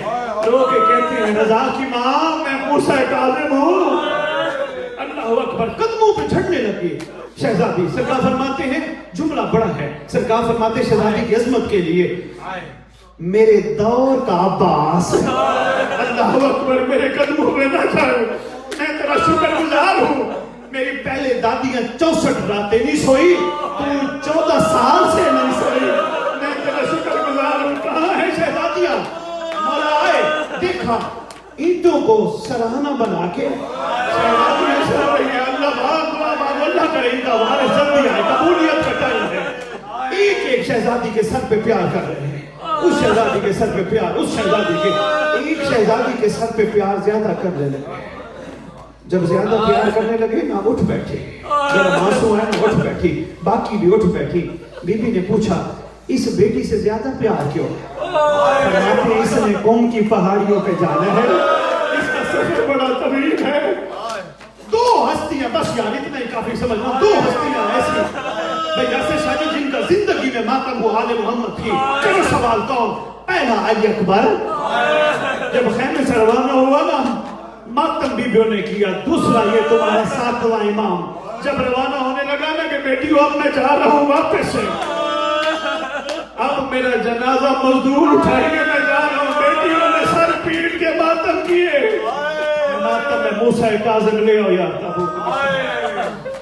رو کے کہتے ہیں رضا کی ماں میں موسیٰ کاظم ہوں. اللہ اکبر. قدموں پہ جھڑنے لگی شہزادی. سرکار فرماتے ہیں جملہ بڑا ہے. سرکار فرماتے ہیں شہزادی کی عظمت کے لیے میرے دور کا عباس. اللہ اکبر. میرے قدموں پہ نہ جھڑ, میں تیرا شکر گزار ہوں. میری پہلے دادیاں 64 راتیں نہیں سوئی, تو 14 سال سے نہیں سوئی. میں تیرا شکر گزار ہوں. کہاں ہے شہزادیاں؟ مولا آئے, دیکھا اینٹوں کو سرہانہ بنا کے شہزادیاں سو رہی ہیں. اللہ بھاگ دعا مانگو, اللہ کرے ان کا وارث جلدی آئے, قبولیت کا ٹائم ہے. ایک ایک شہزادی کے سر پہ پیار کر رہے ہیں. اس شہزادی کے سر پہ پیار, اس شہزادی کے, ایک شہزادی کے سر پہ پیار زیادہ کرنے لگے. جب زیادہ پیار کرنے لگے نا اٹھ بیٹھے. جب معصوم ہے نا اٹھ بیٹھی, باقی بھی اٹھ بیٹھی. بی بی نے پوچھا اس بیٹی سے زیادہ پیار کیوں؟ فرماتے ہیں اس نے قوم کی پہاڑیوں پہ جانا ہے, اس کا سفر بڑا طویل ہے. 2 ہستیاں بس یار اتنا ہی کافی سمجھنا. 2 ہستیاں ایسی بھئی ایسے شاید جن کا زندگی میں ماتم ہو آل محمد تھی. کرو سوال کون؟ پہلا علی اکبر. جب خیمے سے روانہ ہوا نا ماتم بیبیوں نے کیا. دوسرا یہ تمہارا 7واں امام. جب روانہ ہونے لگا نا کہ بیٹیوں اب میں جا رہا ہوں واپس سے, اب میرا جنازہ مزدور اٹھائیں گے, میں جا رہا ہوں. بیٹیوں نے سر پیٹ کے ماتم کیے. ماتم میں موسیٰ کاظم لے آؤ یا تابوت.